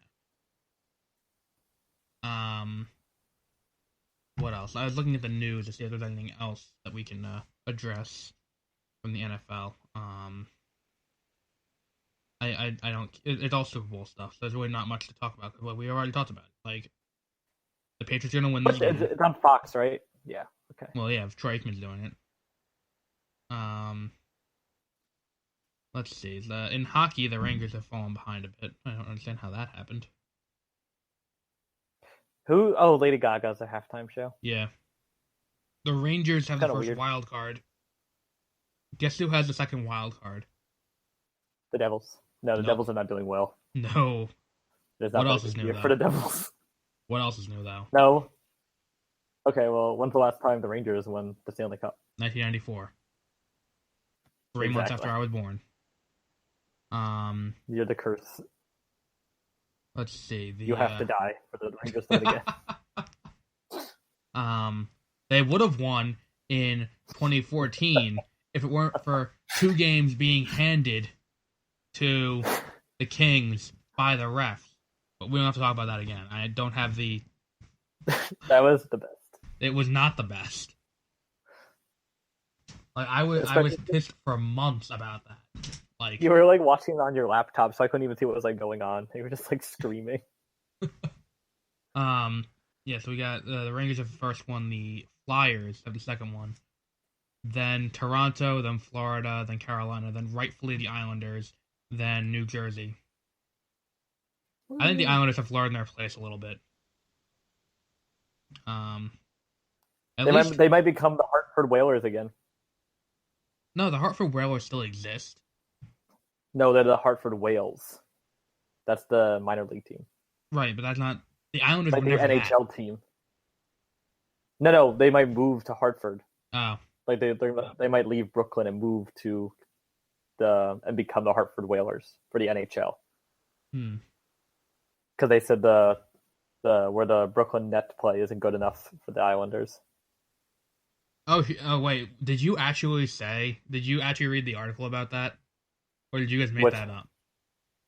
S1: down. What else? I was looking at the news to see if there's anything else that we can address from the NFL. I don't. It's all Super Bowl stuff, so there's really not much to talk about because we already talked about it. Like, the Patriots are gonna win this game.
S2: It's on Fox, right? Yeah. Okay.
S1: Well, yeah, if Troy Aikman's doing it. Let's see. In hockey, the Rangers have fallen behind a bit. I don't understand how that happened.
S2: Who? Oh, Lady Gaga's a halftime show.
S1: Yeah. The Rangers have the first wild card. Guess who has the second wild card?
S2: The Devils. No, the Devils are not doing well.
S1: No.
S2: What
S1: else is new, though?
S2: For the Devils.
S1: What else is new, though?
S2: No. Okay, well, when's the last time the Rangers won the Stanley Cup?
S1: 1994. 3 months after I was born.
S2: You're the curse.
S1: Let's see.
S2: You have to die for the Rangers to win
S1: again. They would have won in 2014 if it weren't for 2 games being handed to the Kings by the refs. But we don't have to talk about that again. I don't have the...
S2: That was the best.
S1: It was not the best. Like, I was pissed for months about that. Like,
S2: you were like watching it on your laptop, so I couldn't even see what was like going on. You were just like screaming.
S1: Yeah, so we got the Rangers have the first one, the Flyers have the second one, then Toronto, then Florida, then Carolina, then rightfully the Islanders, then New Jersey. I think the Islanders have Florida in their place a little bit.
S2: They might become the Hartford Whalers again.
S1: No, the Hartford Whalers still exist.
S2: No, they're the Hartford Whales. That's the minor league team.
S1: Right, but that's not... The Islanders
S2: like
S1: were
S2: the
S1: never
S2: NHL
S1: that.
S2: Team. No, they might move to Hartford.
S1: Oh.
S2: Like they might leave Brooklyn and move to and become the Hartford Whalers for the NHL. Because they said the where the Brooklyn Nets play isn't good enough for the Islanders.
S1: Oh wait, did you actually read the article about that? Or did you guys make that up?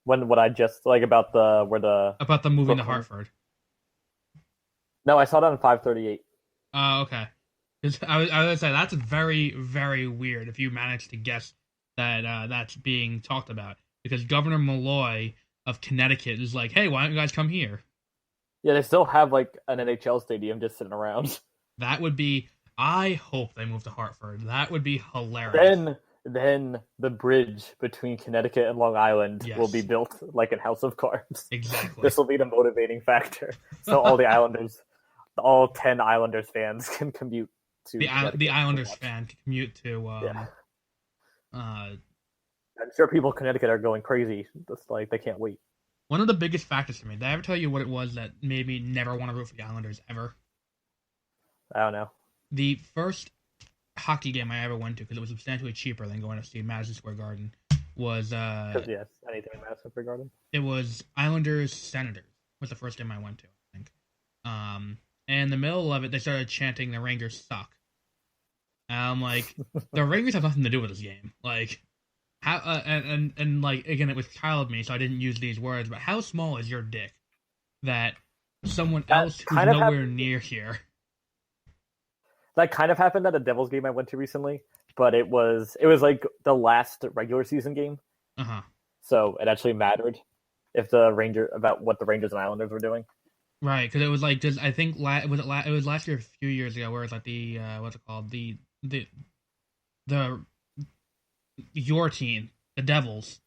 S2: What I just like about the
S1: moving
S2: Brooklyn.
S1: to Hartford.
S2: No, I saw that on 538.
S1: Oh, okay. Because I was gonna say that's very, very weird if you managed to guess that that's being talked about. because Governor Malloy of Connecticut is like, hey, why don't you guys come here?
S2: Yeah, they still have like an NHL stadium just sitting around.
S1: That would be. I hope they move to Hartford. That would be hilarious.
S2: Then the bridge between Connecticut and Long Island will be built like in House of Cards.
S1: Exactly.
S2: This will be the motivating factor. So all the Islanders, all 10 Islanders fans can commute to
S1: the Islanders fan can commute to.
S2: I'm sure people in Connecticut are going crazy. Just like they can't wait.
S1: One of the biggest factors for me. Did I ever tell you what it was that made me never want to root for the Islanders ever?
S2: I don't know.
S1: The first hockey game I ever went to, because it was substantially cheaper than going to see Madison Square Garden, was
S2: yes, anything in Madison Square Garden.
S1: It was Islanders Senators. Was the first game I went to, I think. And in the middle of it, they started chanting "The Rangers suck." And I'm like, the Rangers have nothing to do with this game. Like, how? And like again, it was child me, so I didn't use these words. But how small is your dick that someone else who's nowhere near here?
S2: That kind of happened at a Devils game I went to recently, but it was like the last regular season game. So it actually mattered about what the Rangers and Islanders were doing.
S1: Right, because it was like just I think it was last year, a few years ago, where it's like the what's it called, the your team, the Devils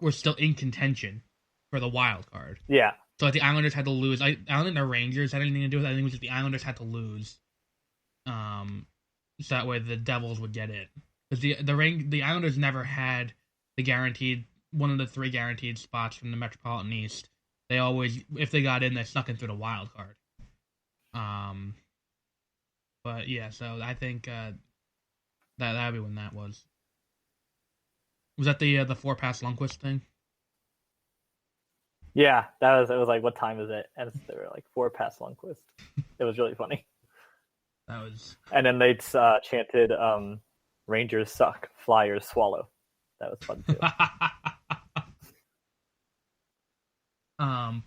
S1: were still in contention for the wild card.
S2: Yeah.
S1: So like the Islanders had to lose. I don't think the Rangers had anything to do with it. I think it was just the Islanders had to lose. So that way the Devils would get in, because the Islanders never had one of the 3 guaranteed spots from the Metropolitan East. They always, if they got in, they snuck in through the wild card. But yeah, so I think that'd be when that was. Was that the 4-pass Lundqvist thing?
S2: Yeah, it was like, what time is it? And they were like 4-pass Lundqvist. It was really funny.
S1: That was.
S2: And then they chanted, "Rangers suck, Flyers swallow." That was fun too.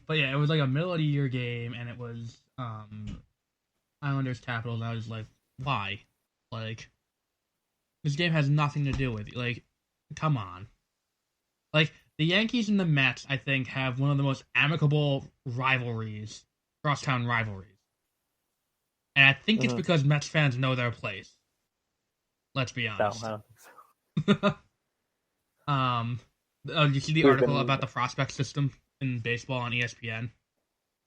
S1: But yeah, it was like a middle of the year game, and it was Islanders Capitals. And I was like, why? Like, this game has nothing to do with it. Like, come on. Like, the Yankees and the Mets, I think, have one of the most amicable rivalries, crosstown rivalries. And I think it's because Mets fans know their place. Let's be honest.
S2: No, I don't think so.
S1: Did you see the article about the prospect system in baseball on ESPN?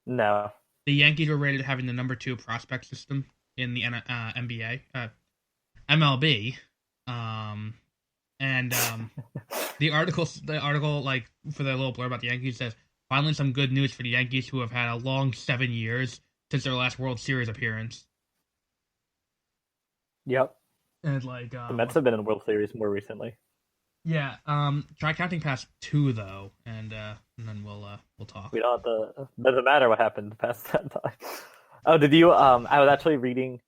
S2: No.
S1: The Yankees were rated having the number 2 prospect system in the NBA, MLB. The article, like, for their little blurb about the Yankees says, finally some good news for the Yankees, who have had a long 7 years since their last World Series appearance.
S2: Yep.
S1: And like
S2: the Mets have been in the World Series more recently.
S1: Yeah. Try counting past 2 though, and then we'll talk.
S2: We don't have to. Doesn't matter what happened past that time. Oh, did you? I was actually reading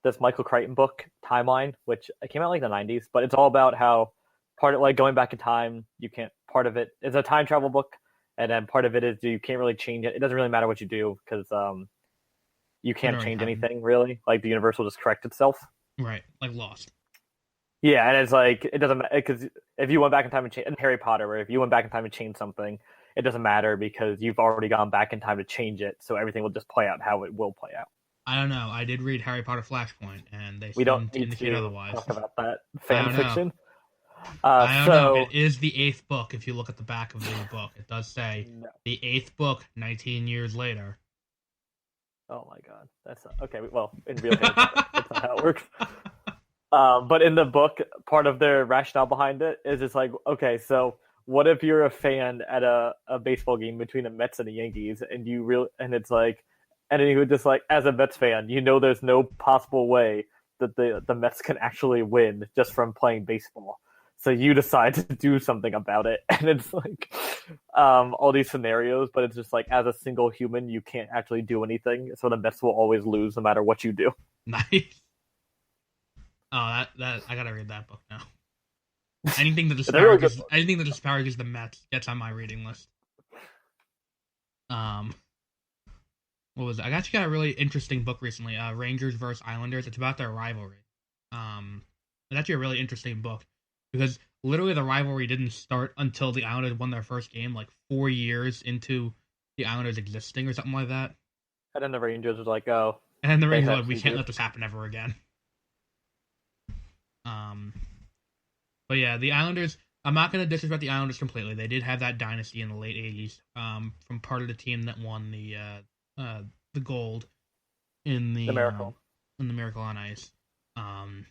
S2: this Michael Crichton book, Timeline, which came out like the '90s, but it's all about how part of like going back in time. You can't. Part of it is a time travel book, and then part of it is you can't really change it. It doesn't really matter what you do because you can't change anything really. Like the universe will just correct itself.
S1: Right, like Lost.
S2: Yeah, and it's like it doesn't matter because if you went back in time and change, in Harry Potter, where if you went back in time and changed something, it doesn't matter because you've already gone back in time to change it, so everything will just play out how it will play out.
S1: I don't know. I did read Harry Potter Flashpoint, and they
S2: we don't need
S1: indicate
S2: to
S1: otherwise.
S2: Talk about that fan fiction.
S1: I don't know. It is the 8th book. If you look at the back of the book, it does say the 8th book, 19 years later.
S2: Oh my god, that's okay. Well, in real Harry Potter, that's not how it works. But in the book, part of their rationale behind it is it's like, okay, so what if you're a fan at a baseball game between the Mets and the Yankees, and it's like, and then you would just like, as a Mets fan, there's no possible way that the Mets can actually win just from playing baseball. So you decide to do something about it, and it's like all these scenarios, but it's just like as a single human, you can't actually do anything. So the Mets will always lose no matter what you do.
S1: Nice. Oh, that I gotta read that book now. Anything that disparages the Mets gets on my reading list. What was it? I actually got a really interesting book recently. Rangers versus Islanders. It's about their rivalry. It's actually a really interesting book because literally the rivalry didn't start until the Islanders won their first game, like 4 years into the Islanders existing or something like that.
S2: And then the Rangers was like, oh,
S1: And then the
S2: they
S1: Rangers were
S2: have
S1: like, we
S2: to
S1: can't
S2: do-
S1: let this happen ever again. But yeah, the Islanders. I'm not going to disrespect the Islanders completely. They did have that dynasty in the late '80s, from part of the team that won the gold in the
S2: Miracle.
S1: In the Miracle on Ice. But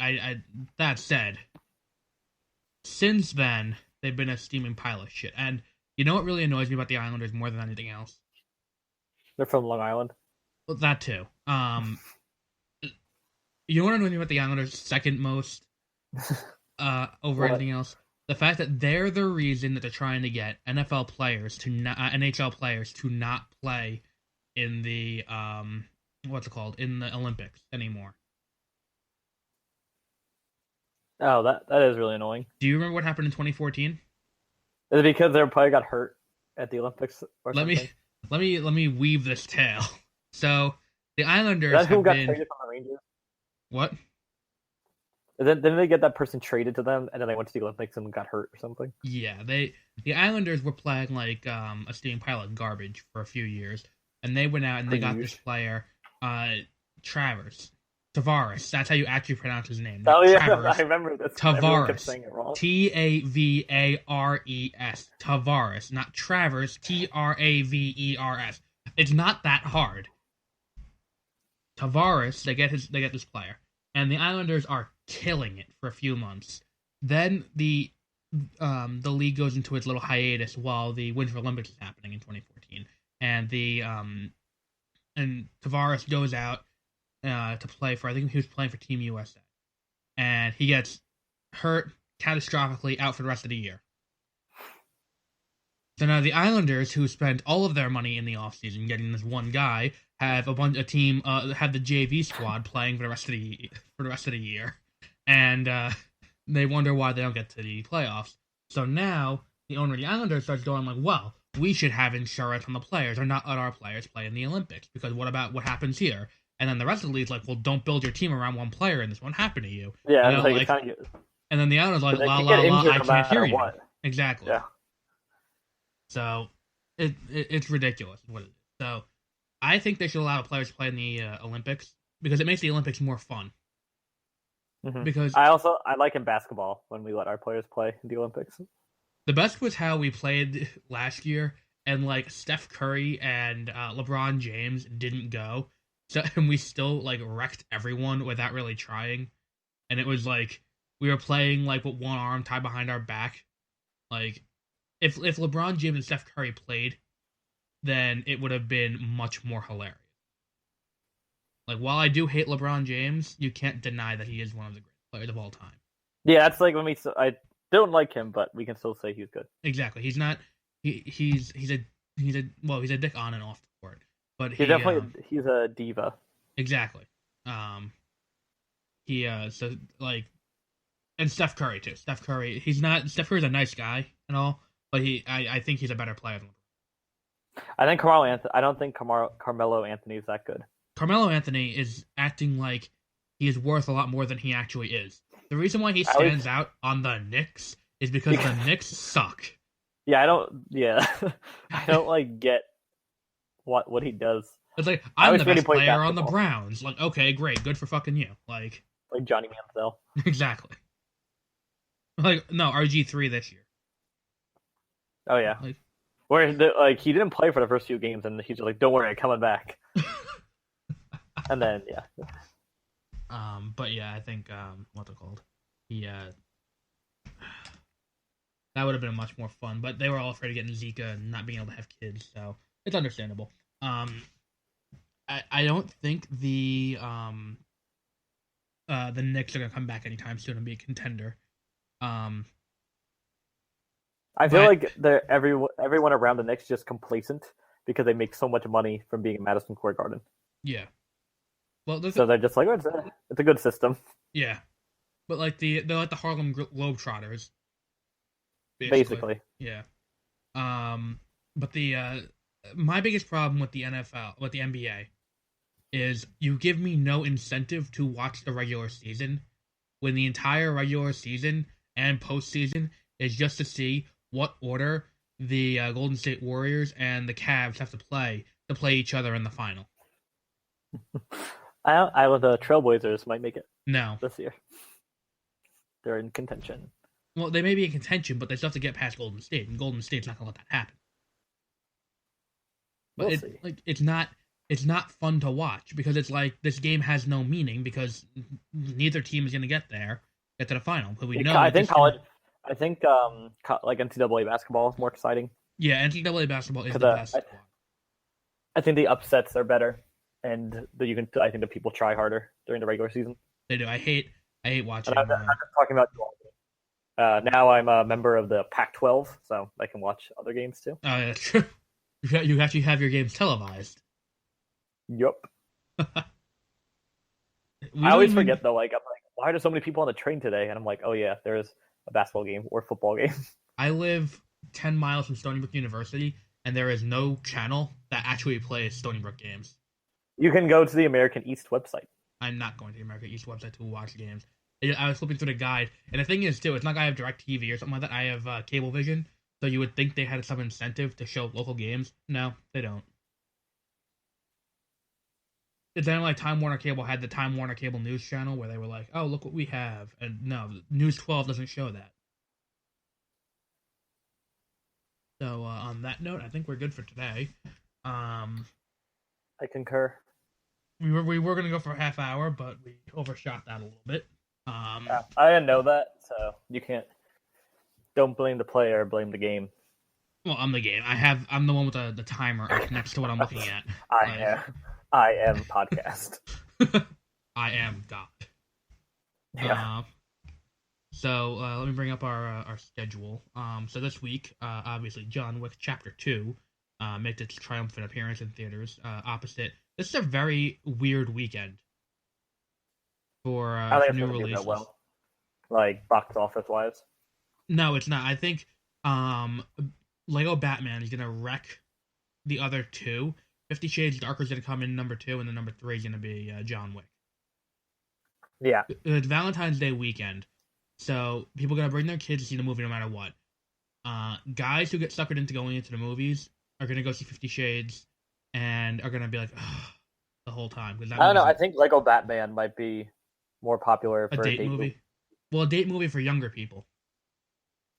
S1: I that said, since then they've been a steaming pile of shit. And you know what really annoys me about the Islanders more than anything else?
S2: They're from Long Island.
S1: Well, that too. You know what annoys me about the Islanders second most over
S2: What?
S1: anything else? The fact that they're the reason that they're trying to get NFL players to not, NHL players to not play in the what's it called, in the Olympics anymore.
S2: Oh, that is really annoying.
S1: Do you remember what happened in 2014?
S2: Is it because they probably got hurt at the Olympics or
S1: Let
S2: something?
S1: me weave this tale. So the Islanders
S2: That's who
S1: have
S2: got
S1: been
S2: traded from the Rangers.
S1: what?
S2: Didn't they get that person traded to them, and then they went to the Olympics and got hurt or something?
S1: Yeah, the Islanders were playing like a steaming pile of garbage for a few years, and they went out and they got this player, Tavares. That's how you actually pronounce his name.
S2: Oh yeah,
S1: Tavares.
S2: I remember this. Everyone kept
S1: Tavares.
S2: saying it wrong.
S1: Tavares. Tavares, not Travers. Travers. It's not that hard. Tavares. They get this player, and the Islanders are killing it for a few months. Then the league goes into its little hiatus while the Winter Olympics is happening in 2014, and and Tavares goes out to play for, I think he was playing for Team USA, and he gets hurt catastrophically, out for the rest of the year. So now the Islanders, who spent all of their money in the offseason getting this one guy, have have the JV squad playing for the rest of the year, and they wonder why they don't get to the playoffs. So now the owner of the Islanders starts going like, well, we should have insurance on the players, or not let our players play in the Olympics, because what about what happens here? And then the rest of the league's like, well, don't build your team around one player, and this won't happen to you.
S2: Yeah,
S1: and, and then the Islanders like, la la la, I can't hear you.
S2: What?
S1: Exactly.
S2: Yeah.
S1: So it's ridiculous what it is. So I think they should allow players to play in the Olympics, because it makes the Olympics more fun.
S2: Mm-hmm.
S1: Because
S2: I like in basketball when we let our players play in the Olympics.
S1: The best was how we played last year, and like Steph Curry and LeBron James didn't go, so and we still like wrecked everyone without really trying, and it was like we were playing like with one arm tied behind our back. Like if LeBron James and Steph Curry played, then it would have been much more hilarious. Like, while I do hate LeBron James, you can't deny that he is one of the greatest players of all time.
S2: Yeah, that's like when I don't like him, but we can still say he's good.
S1: Exactly. He's not. He's a dick on and off the court, but
S2: he's a diva.
S1: Exactly. So like, and Steph Curry too. Steph Curry's a nice guy and all, but I think he's a better player than LeBron.
S2: I don't think Carmelo Anthony is that good.
S1: Carmelo Anthony is acting like he is worth a lot more than he actually is. The reason why he stands out on the Knicks is because the Knicks suck.
S2: Yeah, I don't like get what he does.
S1: It's like, I'm the best player on the Browns. Like, okay, great, good for fucking you. Like
S2: Johnny Manziel.
S1: Exactly. Like, no, RG3 this year.
S2: Oh yeah.
S1: Like,
S2: where he didn't play for the first few games, and he's like, "Don't worry, I'm coming back." And then yeah.
S1: But yeah, I think what's it called? That would have been much more fun. But they were all afraid of getting Zika and not being able to have kids, so it's understandable. I don't think the Knicks are gonna come back anytime soon and be a contender.
S2: I feel like everyone around the Knicks just complacent because they make so much money from being in Madison Square Garden.
S1: Yeah. Well,
S2: so they're just like, it's a good system.
S1: Yeah, but like they're like the Harlem Globetrotters.
S2: Basically.
S1: Yeah. But my biggest problem with the NBA, is you give me no incentive to watch the regular season when the entire regular season and postseason is just to see what order the Golden State Warriors and the Cavs have to play each other in the final.
S2: The Trailblazers might make it
S1: No.
S2: this year. They're in contention.
S1: Well, they may be in contention, but they still have to get past Golden State, and Golden State's not going to let that happen. But
S2: We'll see.
S1: It's not fun to watch because it's like this game has no meaning because neither team is going to get to the final. But we know.
S2: I think NCAA basketball is more exciting.
S1: Yeah, NCAA basketball is the best.
S2: I think the upsets are better, and I think the people try harder during the regular season.
S1: They do. I hate watching.
S2: I'm just talking about now I'm a member of the Pac-12, so I can watch other games too.
S1: Oh, yeah, that's true. You actually have your games televised.
S2: Yup. I always forget though. Like, I'm like, why are there so many people on the train today? And I'm like, oh yeah, there is a basketball game or football game.
S1: I live 10 miles from Stony Brook University, and there is no channel that actually plays Stony Brook games.
S2: You can go to the American East website.
S1: I'm not going to the American East website to watch games. I was flipping through the guide, and the thing is, too, it's not like I have DirecTV or something like that. I have Cablevision, so you would think they had some incentive to show local games. No, they don't. It's not like Time Warner Cable had the Time Warner Cable News channel where they were like, oh, look what we have. And no, News 12 doesn't show that. So, on that note, I think we're good for today.
S2: I concur.
S1: We were going to go for a half hour, but we overshot that a little bit.
S2: I didn't know that, so you can't. Don't blame the player, blame the game.
S1: Well, I'm the game. I'm the one with the timer next to what I'm looking at.
S2: I am podcast.
S1: I am God.
S2: Yeah.
S1: So let me bring up our schedule. So this week, obviously, John Wick Chapter 2 makes its triumphant appearance in theaters. Opposite, this is a very weird weekend for new releases. Well,
S2: like box office wise.
S1: No, it's not. I think Lego Batman is gonna wreck the other two. 50 Shades Darker is gonna come in number 2, and then number 3 is gonna be John Wick.
S2: Yeah.
S1: It's Valentine's Day weekend, so people are gonna bring their kids to see the movie no matter what. Guys who get suckered into going into the movies are gonna go see 50 Shades and are gonna be like, ugh, the whole time.
S2: I don't know. I think Lego Batman might be more popular for
S1: a date movie. Well, a date movie for younger people.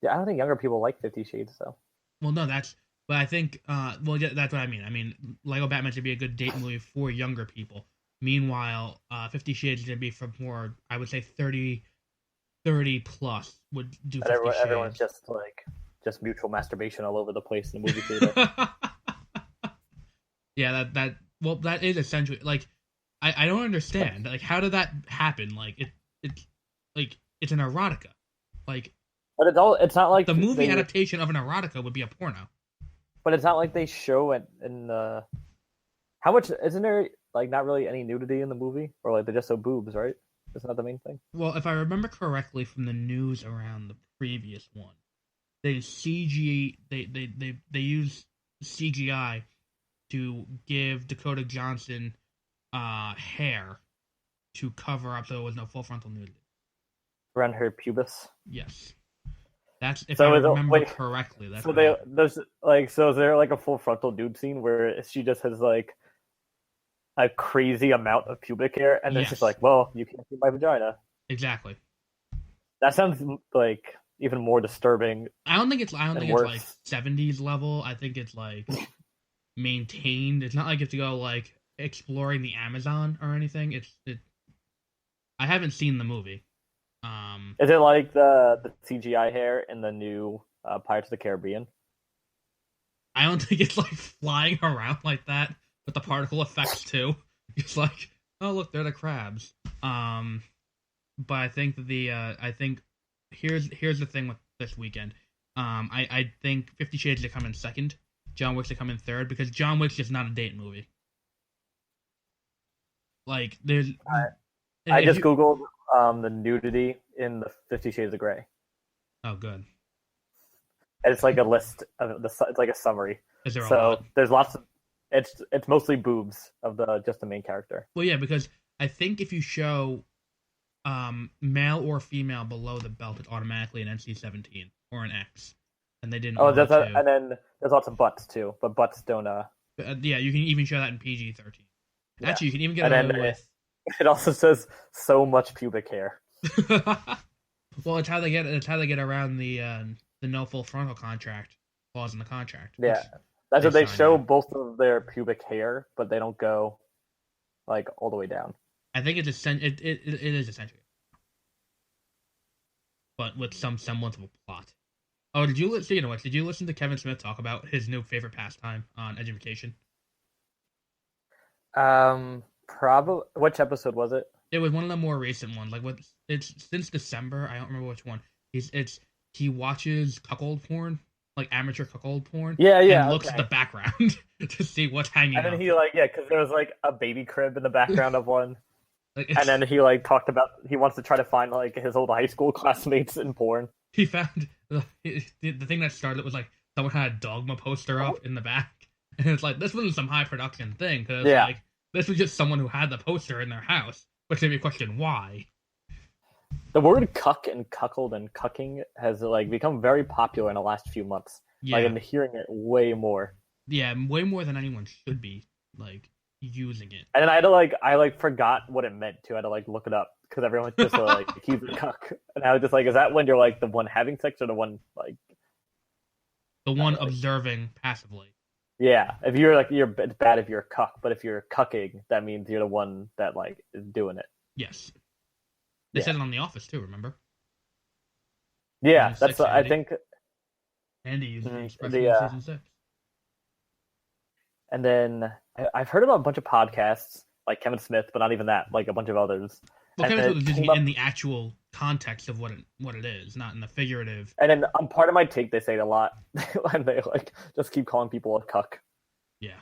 S2: Yeah, I don't think younger people like 50 Shades though.
S1: Well, no, but I think, yeah, that's what I mean. I mean, Lego Batman should be a good date movie for younger people. Meanwhile, 50 Shades is going to be for more, I would say 30 plus would do 50 Shades.
S2: Everyone's just mutual masturbation all over the place in the movie theater.
S1: Yeah, that is essentially, like, I don't understand. Like, how did that happen? Like, it's an erotica. Like,
S2: but it's not like
S1: the movie adaptation of an erotica would be a porno.
S2: But it's not like they show it in how much isn't there like not really any nudity in the movie, or like they just show boobs, right? Isn't that the main thing?
S1: Well, if I remember correctly from the news around the previous one, they use CGI to give Dakota Johnson hair to cover up so there was no full frontal nudity
S2: around her pubis.
S1: Yes. That's if I remember correctly. That's
S2: so is there like a full frontal nude scene where she just has like a crazy amount of pubic hair, and then she's like, "Well, you can't see my vagina."
S1: Exactly.
S2: That sounds like even more disturbing.
S1: I don't think it's like 70s level. I think it's like maintained. It's not like you have to go like exploring the Amazon or anything. I haven't seen the movie.
S2: Is it like the CGI hair in the new Pirates of the Caribbean?
S1: I don't think it's like flying around like that with the particle effects too. It's like, oh look, they're the crabs. But I think here's the thing with this weekend. I think 50 Shades to come in second, John Wick's to come in third, because John Wick's just not a date movie. Like there's.
S2: I just googled the nudity in the 50 Shades of Grey.
S1: Oh, good.
S2: And it's like a list of it's like a summary.
S1: Is there a lot?
S2: There's lots of. It's mostly boobs of just the main character.
S1: Well, yeah, because I think if you show male or female below the belt is automatically an NC-17 or an X, and they didn't.
S2: Oh, and then there's lots of butts too, but butts don't.
S1: Yeah, you can even show that in PG-13.
S2: Yeah.
S1: Actually, you can even get away with.
S2: It also says so much pubic hair.
S1: Well, it's how they get around the no full frontal contract clause in the contract.
S2: Yeah, that's what they show both of their pubic hair, but they don't go like all the way down.
S1: I think it is essentially, but with some semblance of a plot. Oh, did you listen to Kevin Smith talk about his new favorite pastime on education?
S2: Probably. Which episode was it?
S1: It was one of the more recent ones. Like it's since December. I don't remember which one. He watches cuckold porn, like amateur cuckold porn.
S2: Yeah.
S1: And looks at the background to see what's hanging.
S2: And then
S1: up.
S2: he because there was like a baby crib in the background of one. And then he talked about he wants to try to find his old high school classmates in porn.
S1: He found the thing that started was someone had a Dogma poster up in the back, and it's this wasn't some high production thing because this was just someone who had the poster in their house. Which made me question why.
S2: The word cuck and cuckold and cucking has become very popular in the last few months. Yeah. I'm hearing it way more.
S1: Yeah, way more than anyone should be using it.
S2: And then I forgot what it meant too. I had to look it up because everyone just he's a cuck, and I was just is that when you're the one having sex or the one
S1: the one observing passively?
S2: Yeah, if you're it's bad if you're a cuck, but if you're cucking, that means you're the one that is doing it.
S1: Yes, they said it on The Office too. Remember?
S2: Yeah, that's I think.
S1: Andy used the expression in season 6.
S2: And then I've heard about a bunch of podcasts like Kevin Smith, but not even that. A bunch of others.
S1: Well, Kevin Smith was using it in the actual context of what it is, not in the figurative.
S2: And then on part of my take, they say it a lot, and they just keep calling people a cuck.
S1: Yeah.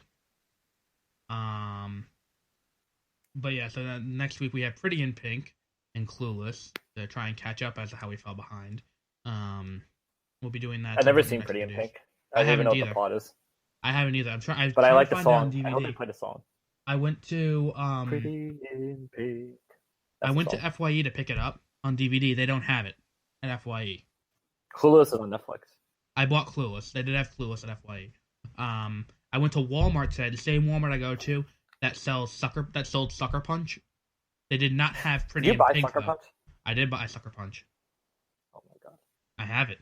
S1: But yeah, so next week we have Pretty in Pink and Clueless to try and catch up as to how we fell behind. We'll be doing that.
S2: I've never seen Pretty in Pink. I haven't even know what the plot is.
S1: I haven't either.
S2: But I like the song. I hope they play the song.
S1: I went to
S2: Pretty in Pink.
S1: I went to FYE to pick it up on DVD. They don't have it at FYE.
S2: Clueless is on Netflix.
S1: I bought Clueless. They did have Clueless at FYE. I went to Walmart today, the same Walmart I go to that sold Sucker Punch. They did not have Pretty in Pink. Did you buy Sucker Punch? I did buy Sucker Punch.
S2: Oh my god.
S1: I have it.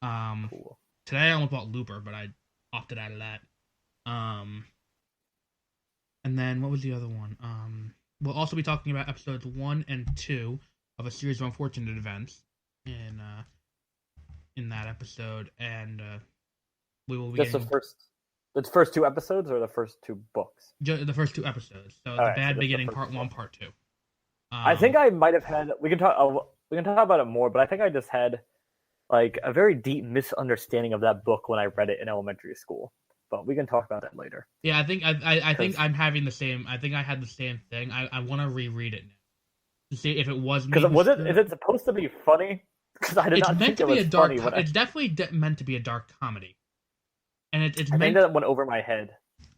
S2: Cool.
S1: Today I almost bought Looper, but I opted out of that. And then what was the other one? We'll also be talking about episodes 1 and 2 of a series of unfortunate events in that episode, and we will be
S2: just the first 2 episodes or the first 2 books.
S1: The first 2 episodes. So the Bad Beginning Part 1, Part 2.
S2: I think I might have had. We can talk about it more, but I think I just had a very deep misunderstanding of that book when I read it in elementary school. But we can talk about that later.
S1: Yeah, I think I'm having the same. I think I had the same thing. I want to reread it now to see if it was.
S2: Because is it supposed to be funny? Because I did not think it was funny.
S1: It's definitely meant to be a dark comedy, and it's.
S2: I think that went over my head.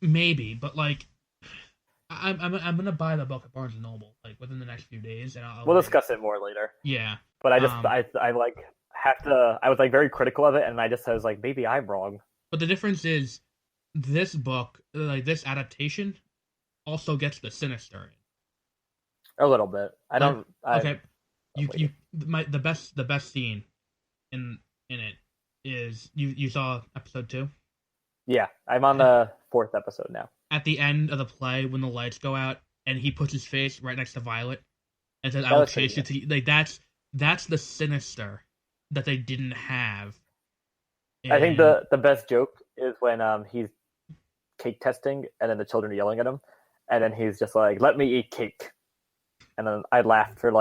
S1: Maybe, but I'm gonna buy the book at Barnes and Noble within the next few days, and
S2: we'll discuss it more later.
S1: Yeah,
S2: but I just I have to. I was very critical of it, and I was maybe I'm wrong.
S1: But the difference is, this book, this adaptation, also gets the sinister in.
S2: A little bit. I don't.
S1: Okay, the best scene in it is you saw episode 2.
S2: Yeah, I'm on the 4th episode now.
S1: At the end of the play, when the lights go out, and he puts his face right next to Violet, and says, "I will chase you to." That's the sinister that they didn't have.
S2: I think the best joke is when he's cake testing, and then the children are yelling at him, and then he's just "Let me eat cake," and then I laughed for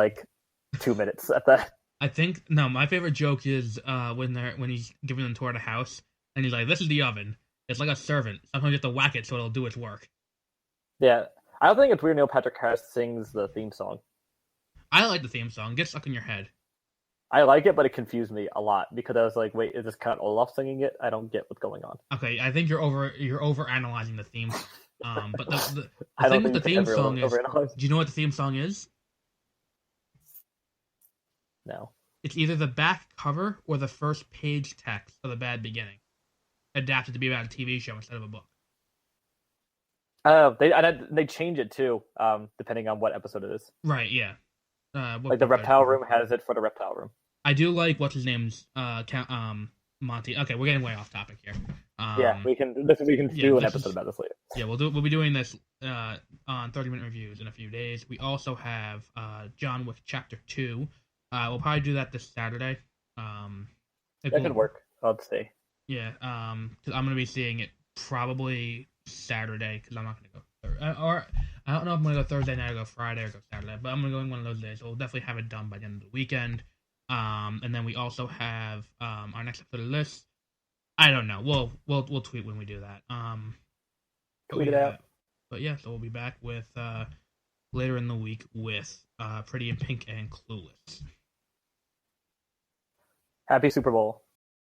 S2: 2 minutes at that.
S1: I think my favorite joke is when he's giving them a tour of the house, and he's like, "This is the oven. It's like a servant. Sometimes you have to whack it so it'll do its work."
S2: Yeah, I don't think it's weird Neil Patrick Harris sings the theme song.
S1: I like the theme song. It gets stuck in your head.
S2: I like it, but it confused me a lot because I was like, "Wait, is this Count Olaf singing it? I don't get what's going on."
S1: Okay, I think you're over analyzing the theme. But the thing with the theme song is, do you know what the theme song is?
S2: now.
S1: It's either the back cover or the first page text of The Bad Beginning, adapted to be about a TV show instead of a book.
S2: They change it too, depending on what episode it is.
S1: Right, yeah.
S2: Like the Reptile Room has it for the Reptile Room.
S1: I do like what's his name's Monty. Okay, we're getting way off topic here.
S2: We can do an episode about this later.
S1: Yeah, we'll be doing this on 30-minute reviews in a few days. We also have John Wick Chapter 2. We'll probably do that this Saturday.
S2: That could work. I'll stay.
S1: Yeah, because I'm gonna be seeing it probably Saturday because I'm not gonna go or I don't know if I'm gonna go Thursday night or go Friday or go Saturday, but I'm gonna go in one of those days. So we'll definitely have it done by the end of the weekend. And then we also have our next episode of this. I don't know. We'll tweet when we do that.
S2: Tweet it out.
S1: But yeah, so we'll be back with later in the week with Pretty in Pink and Clueless.
S2: Happy Super Bowl.